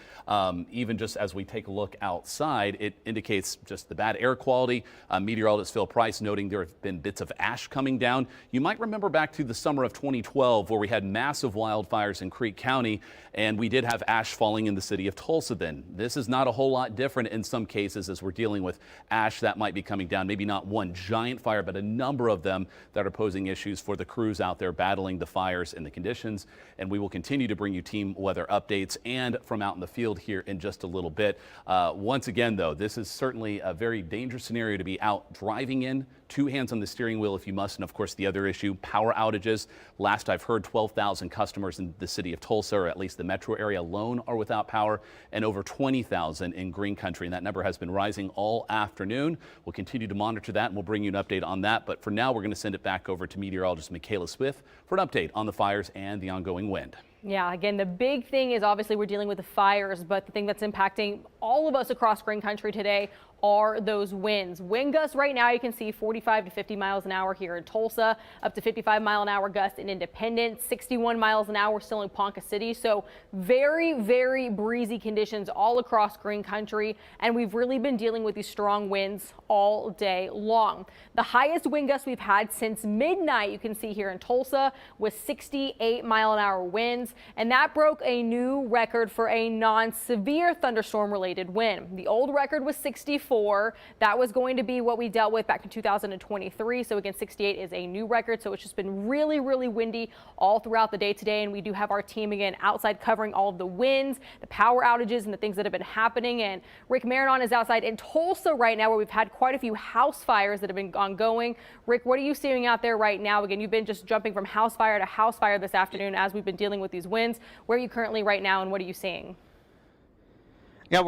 Even just as we take a look outside, it indicates just the bad air quality. Meteorologist Phil Price noting there have been bits of ash coming down. You might remember back to the summer of 2012 where we had massive wildfires in Creek County, and we did have ash falling in the city of Tulsa then. This is not a whole lot different in some cases as we're dealing with ash that might be coming down. Maybe not one giant fire, but a number of them that are posing issues for the crews out there battling the fires and the conditions. And we will continue to bring you team weather updates and from out in the field here in just a little bit. Once again, though, this is certainly a very dangerous scenario to be out driving in. 2 hands on the steering wheel if you must. And of course, the other issue, power outages. Last I've heard, 12,000 customers in the city of Tulsa, or at least the metro area alone, are without power, and over 20,000 in Green Country. And that number has been rising all afternoon. We'll continue to monitor that, and we'll bring you an update on that. But for now, we're going to send it back over to meteorologist Michaela Swift for an update on the fires and the ongoing wind. Yeah, again, the big thing is obviously we're dealing with the fires, but the thing that's impacting all of us across Green Country today are those winds. Wind gusts right now, you can see 45 to 50 miles an hour here in Tulsa, up to 55 mile an hour gusts in Independence, 61 miles an hour still in Ponca City. So very, very breezy conditions all across Green Country. And we've really been dealing with these strong winds all day long. The highest wind gusts we've had since midnight, you can see here in Tulsa, was 68 mile an hour winds. And that broke a new record for a non-severe thunderstorm related wind. The old record was 64. That was going to be what we dealt with back in 2023. So again, 68 is a new record. So it's just been really, really windy all throughout the day today. And we do have our team again outside covering all of the winds, the power outages, and the things that have been happening. And Rick Marinon is outside in Tulsa right now, where we've had quite a few house fires that have been ongoing. Rick, what are you seeing out there right now? Again, you've been just jumping from house fire to house fire this afternoon as we've been dealing with these winds. Where are you currently right now, and what are you seeing? Yeah,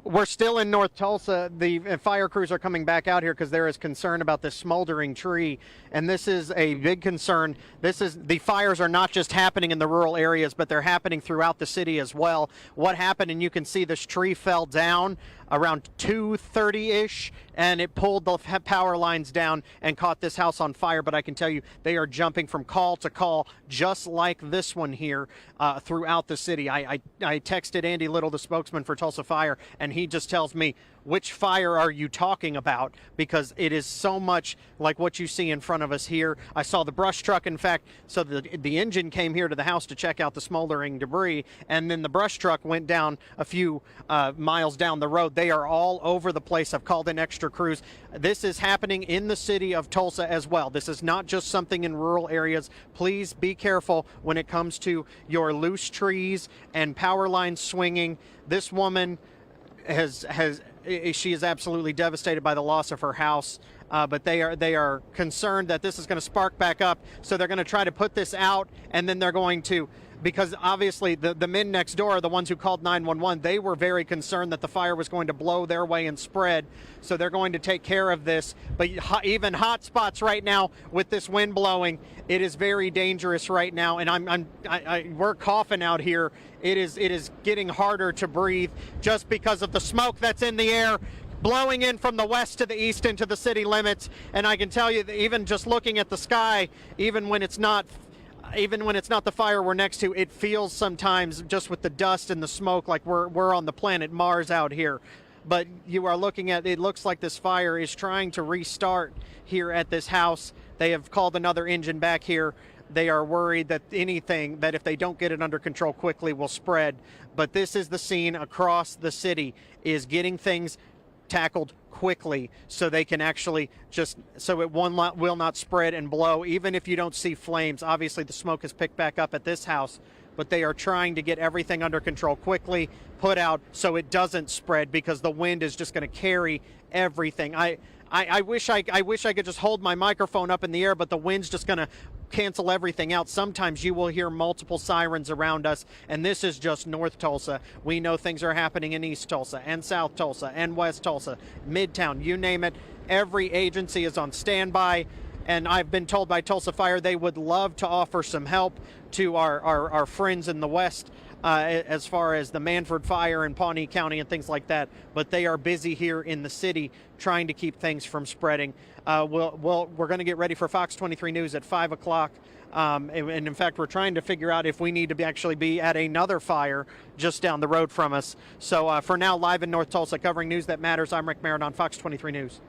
we're still in North Tulsa. The fire crews are coming back out here because there is concern about this smoldering tree, and this is a big concern. The fires are not just happening in the rural areas, but they're happening throughout the city as well. What happened, and you can see this tree fell down around 2:30-ish, and it pulled the power lines down and caught this house on fire. But I can tell you, they are jumping from call to call, just like this one here, throughout the city. I texted Andy Little, the spokesman for Tulsa Fire, and he just tells me, which fire are you talking about? Because it is so much like what you see in front of us here. I saw the brush truck, in fact, so the engine came here to the house to check out the smoldering debris, and then the brush truck went down a few miles down the road. They are all over the place. I've called in extra crews. This is happening in the city of Tulsa as well. This is not just something in rural areas. Please be careful when it comes to your loose trees and power lines swinging. This woman she is absolutely devastated by the loss of her house, but they are concerned that this is going to spark back up. So they're going to try to put this out, and then they're going to, because obviously the men next door are the ones who called 911. They were very concerned that the fire was going to blow their way and spread. So they're going to take care of this. But even hot spots right now with this wind blowing, it is very dangerous right now. And we're coughing out here. It is getting harder to breathe just because of the smoke that's in the air, blowing in from the west to the east into the city limits. And I can tell you that even just looking at the sky, even when it's not even when it's not the fire we're next to, it feels sometimes just with the dust and the smoke like we're on the planet Mars out here. But you are looking at, it looks like this fire is trying to restart here at this house. They have called another engine back here. They are worried that anything, that if they don't get it under control quickly, will spread. But this is the scene across the city, is getting things tackled quickly so they can actually so it will not spread and blow. Even if you don't see flames, obviously the smoke has picked back up at this house, but they are trying to get everything under control quickly, put out so it doesn't spread, because the wind is just going to carry everything. I wish I could just hold my microphone up in the air, but the wind's just going to cancel everything out. Sometimes you will hear multiple sirens around us, and this is just North Tulsa. We know things are happening in East Tulsa and South Tulsa and West Tulsa, Midtown, you name it. Every agency is on standby, and I've been told by Tulsa Fire they would love to offer some help to our friends in the West, as far as the Manford Fire in Pawnee County and things like that, but they are busy here in the city trying to keep things from spreading. We're going to get ready for Fox 23 News at 5 o'clock. And in fact, we're trying to figure out if we need to actually be at another fire just down the road from us. So for now, live in North Tulsa, covering news that matters, I'm Rick Merritt on Fox 23 News.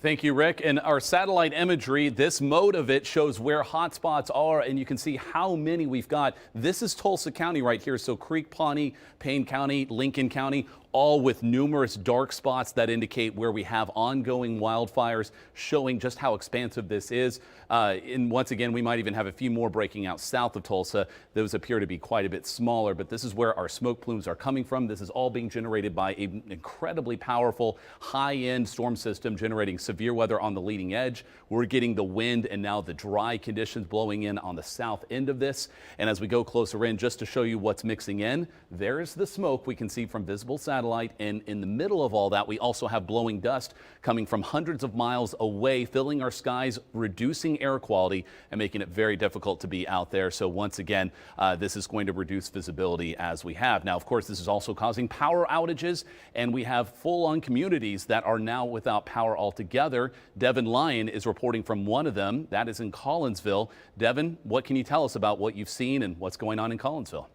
Thank you, Rick. And our satellite imagery, this mode of it shows where hotspots are, and you can see how many we've got. This is Tulsa County right here. So Creek, Pawnee, Payne County, Lincoln County, all with numerous dark spots that indicate where we have ongoing wildfires, showing just how expansive this is. And once again, we might even have a few more breaking out south of Tulsa. Those appear to be quite a bit smaller, but this is where our smoke plumes are coming from. This is all being generated by an incredibly powerful high-end storm system generating severe weather on the leading edge. We're getting the wind and now the dry conditions blowing in on the south end of this. And as we go closer in, just to show you what's mixing in, there's the smoke we can see from visible satellite. And in the middle of all that, we also have blowing dust coming from hundreds of miles away, filling our skies, reducing air quality and making it very difficult to be out there. So once again, this is going to reduce visibility as we have. Now, of course, this is also causing power outages, and we have full-on communities that are now without power altogether. Devin Lyon is reporting from one of them. That is in Collinsville. Devin, what can you tell us about what you've seen and what's going on in Collinsville?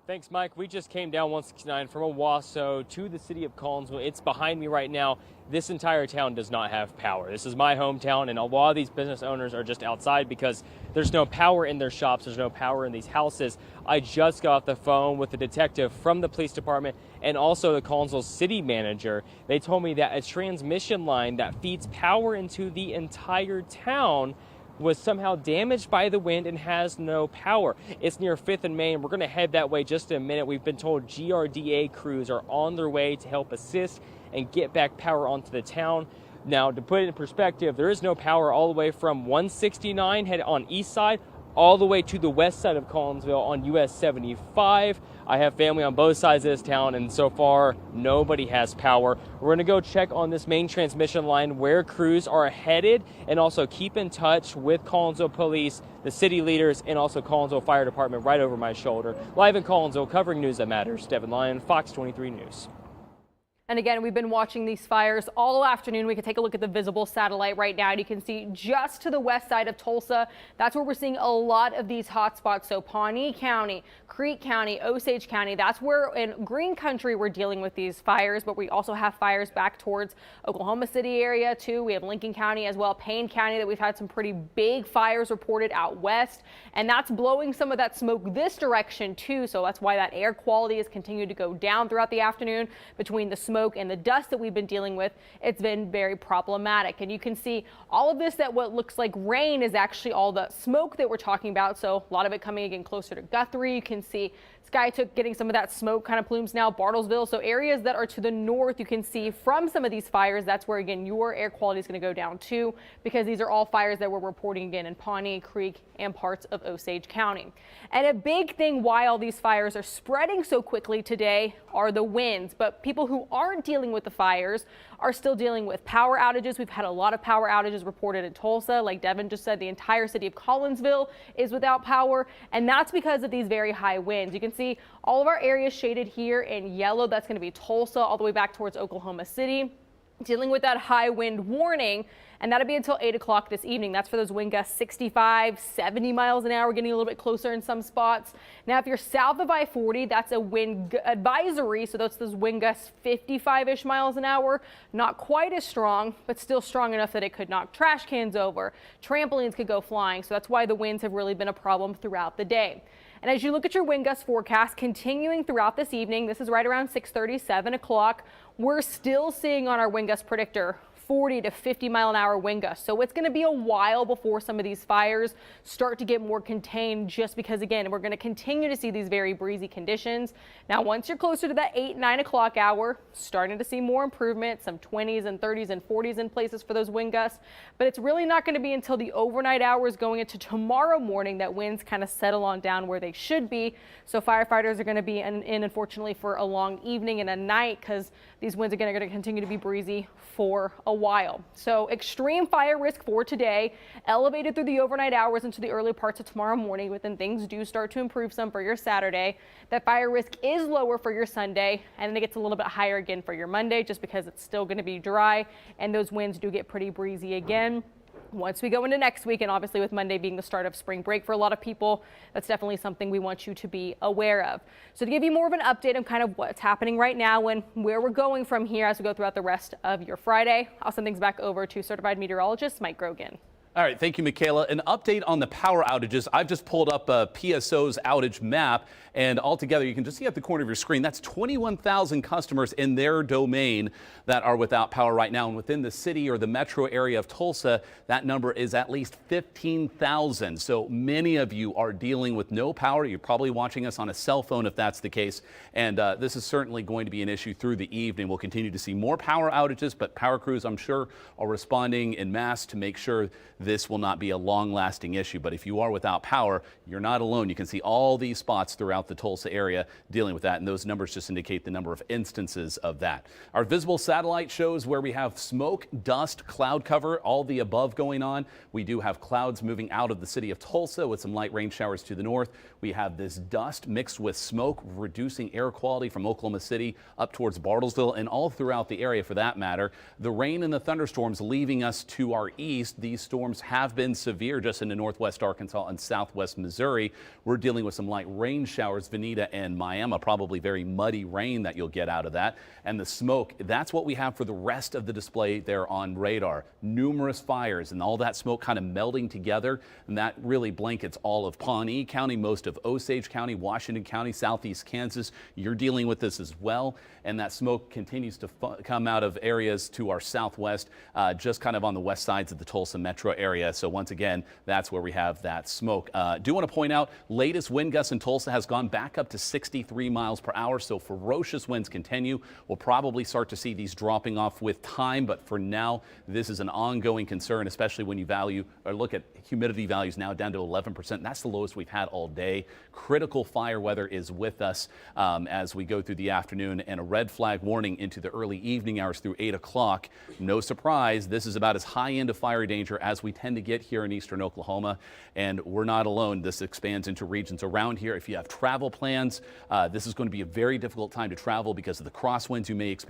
Thanks, Mike. We just came down 169 from Owasso to the city of Collinsville. It's behind me right now. This entire town does not have power. This is my hometown, and a lot of these business owners are just outside because there's no power in their shops. There's no power in these houses. I just got off the phone with a detective from the police department and also the Collinsville city manager. They told me that a transmission line that feeds power into the entire town was somehow damaged by the wind and has no power. It's near 5th and Main. We're going to head that way just in a minute. We've been told GRDA crews are on their way to help assist and get back power onto the town. Now, to put it in perspective, there is no power all the way from 169 head on east side all the way to the west side of Collinsville on US 75. I have family on both sides of this town, and so far nobody has power. We're going to go check on this main transmission line where crews are headed, and also keep in touch with Collinsville Police, the city leaders, and also Collinsville Fire Department right over my shoulder. Live in Collinsville, covering news that matters, Devin Lyon, Fox 23 News. And again, we've been watching these fires all afternoon. We can take a look at the visible satellite right now. And you can see just to the west side of Tulsa, that's where we're seeing a lot of these hot spots. So Pawnee County, Creek County, Osage County, that's where in Green Country we're dealing with these fires. But we also have fires back towards Oklahoma City area too. We have Lincoln County as well, Payne County, that we've had some pretty big fires reported out west. And that's blowing some of that smoke this direction too. So that's why that air quality has continued to go down throughout the afternoon. Between the smoke and the dust that we've been dealing with, it's been very problematic. And you can see all of this, that what looks like rain is actually all the smoke that we're talking about. So a lot of it coming again closer to Guthrie. You can see Skytook getting some of that smoke kind of plumes now, Bartlesville. So areas that are to the north, you can see from some of these fires, that's where again your air quality is going to go down too, because these are all fires that we're reporting again in Pawnee, Creek, and parts of Osage County. And a big thing why all these fires are spreading so quickly today are the winds. But people who aren't dealing with the fires are still dealing with power outages. We've had a lot of power outages reported in Tulsa. Like Devin just said, the entire city of Collinsville is without power, and that's because of these very high winds. You can see all of our areas shaded here in yellow. That's going to be Tulsa all the way back towards Oklahoma City. dealing with that high wind warning, and that'll be until 8 o'clock this evening. That's for those wind gusts 65, 70 miles an hour, getting a little bit closer in some spots. Now, if you're south of I-40, that's a wind advisory, so that's those wind gusts 55-ish miles an hour. Not quite as strong, but still strong enough that it could knock trash cans over. Trampolines could go flying, so that's why the winds have really been a problem throughout the day. And as you look at your wind gust forecast continuing throughout this evening, this is right around 6:30, 7 o'clock, we're still seeing on our wind gust predictor 40 to 50 mile an hour wind gusts. So it's going to be a while before some of these fires start to get more contained, just because, again, we're going to continue to see these very breezy conditions. Now, once you're closer to that 8, 9 o'clock hour, starting to see more improvement, some 20s and 30s and 40s in places for those wind gusts. But it's really not going to be until the overnight hours going into tomorrow morning that winds kind of settle on down where they should be. So firefighters are going to be in unfortunately, for a long evening and a night, because these winds are going to continue to be breezy for a while. So extreme fire risk for today, elevated through the overnight hours into the early parts of tomorrow morning, but then things do start to improve some for your Saturday. That fire risk is lower for your Sunday, and then it gets a little bit higher again for your Monday, just because it's still going to be dry and those winds do get pretty breezy again. Once we go into next week, and obviously with Monday being the start of spring break for a lot of people, that's definitely something we want you to be aware of. So to give you more of an update on kind of what's happening right now and where we're going from here as we go throughout the rest of your Friday, I'll send things back over to certified meteorologist Mike Grogan. All right, thank you, Michaela. An update on the power outages. I've just pulled up PSO's outage map, and altogether you can just see at the corner of your screen, that's 21,000 customers in their domain that are without power right now. And within the city or the metro area of Tulsa, that number is at least 15,000. So many of you are dealing with no power. You're probably watching us on a cell phone if that's the case. And this is certainly going to be an issue through the evening. We'll continue to see more power outages, but power crews, I'm sure, are responding en masse to make sure this will not be a long-lasting issue. But if you are without power, you're not alone. You can see all these spots throughout the Tulsa area dealing with that, and those numbers just indicate the number of instances of that. Our visible satellite shows where we have smoke, dust, cloud cover, all the above going on. We do have clouds moving out of the city of Tulsa with some light rain showers to the north. We have this dust mixed with smoke, reducing air quality from Oklahoma City up towards Bartlesville and all throughout the area for that matter. The rain and the thunderstorms leaving us to our east. These storms have been severe just into northwest Arkansas and southwest Missouri. We're dealing with some light rain showers, Veneta and Miami, probably very muddy rain that you'll get out of that. And the smoke, that's what we have for the rest of the display there on radar. Numerous fires and all that smoke kind of melding together, and that really blankets all of Pawnee County, most of Osage County, Washington County, southeast Kansas. You're dealing with this as well, and that smoke continues to come out of areas to our southwest, just kind of on the west sides of the Tulsa metro area. So once again, that's where we have that smoke. Do want to point out, latest wind gusts in Tulsa has gone back up to 63 miles per hour, so ferocious winds continue. We'll probably start to see these dropping off with time, but for now, this is an ongoing concern, especially when you value or look at humidity values now down to 11%. That's the lowest we've had all day. Critical fire weather is with us as we go through the afternoon, and a red flag warning into the early evening hours through 8 o'clock. No surprise, this is about as high end of fire danger as we tend to get here in eastern Oklahoma, and we're not alone. This expands into regions around here. If you have travel plans, this is going to be a very difficult time to travel because of the crosswinds you may experience.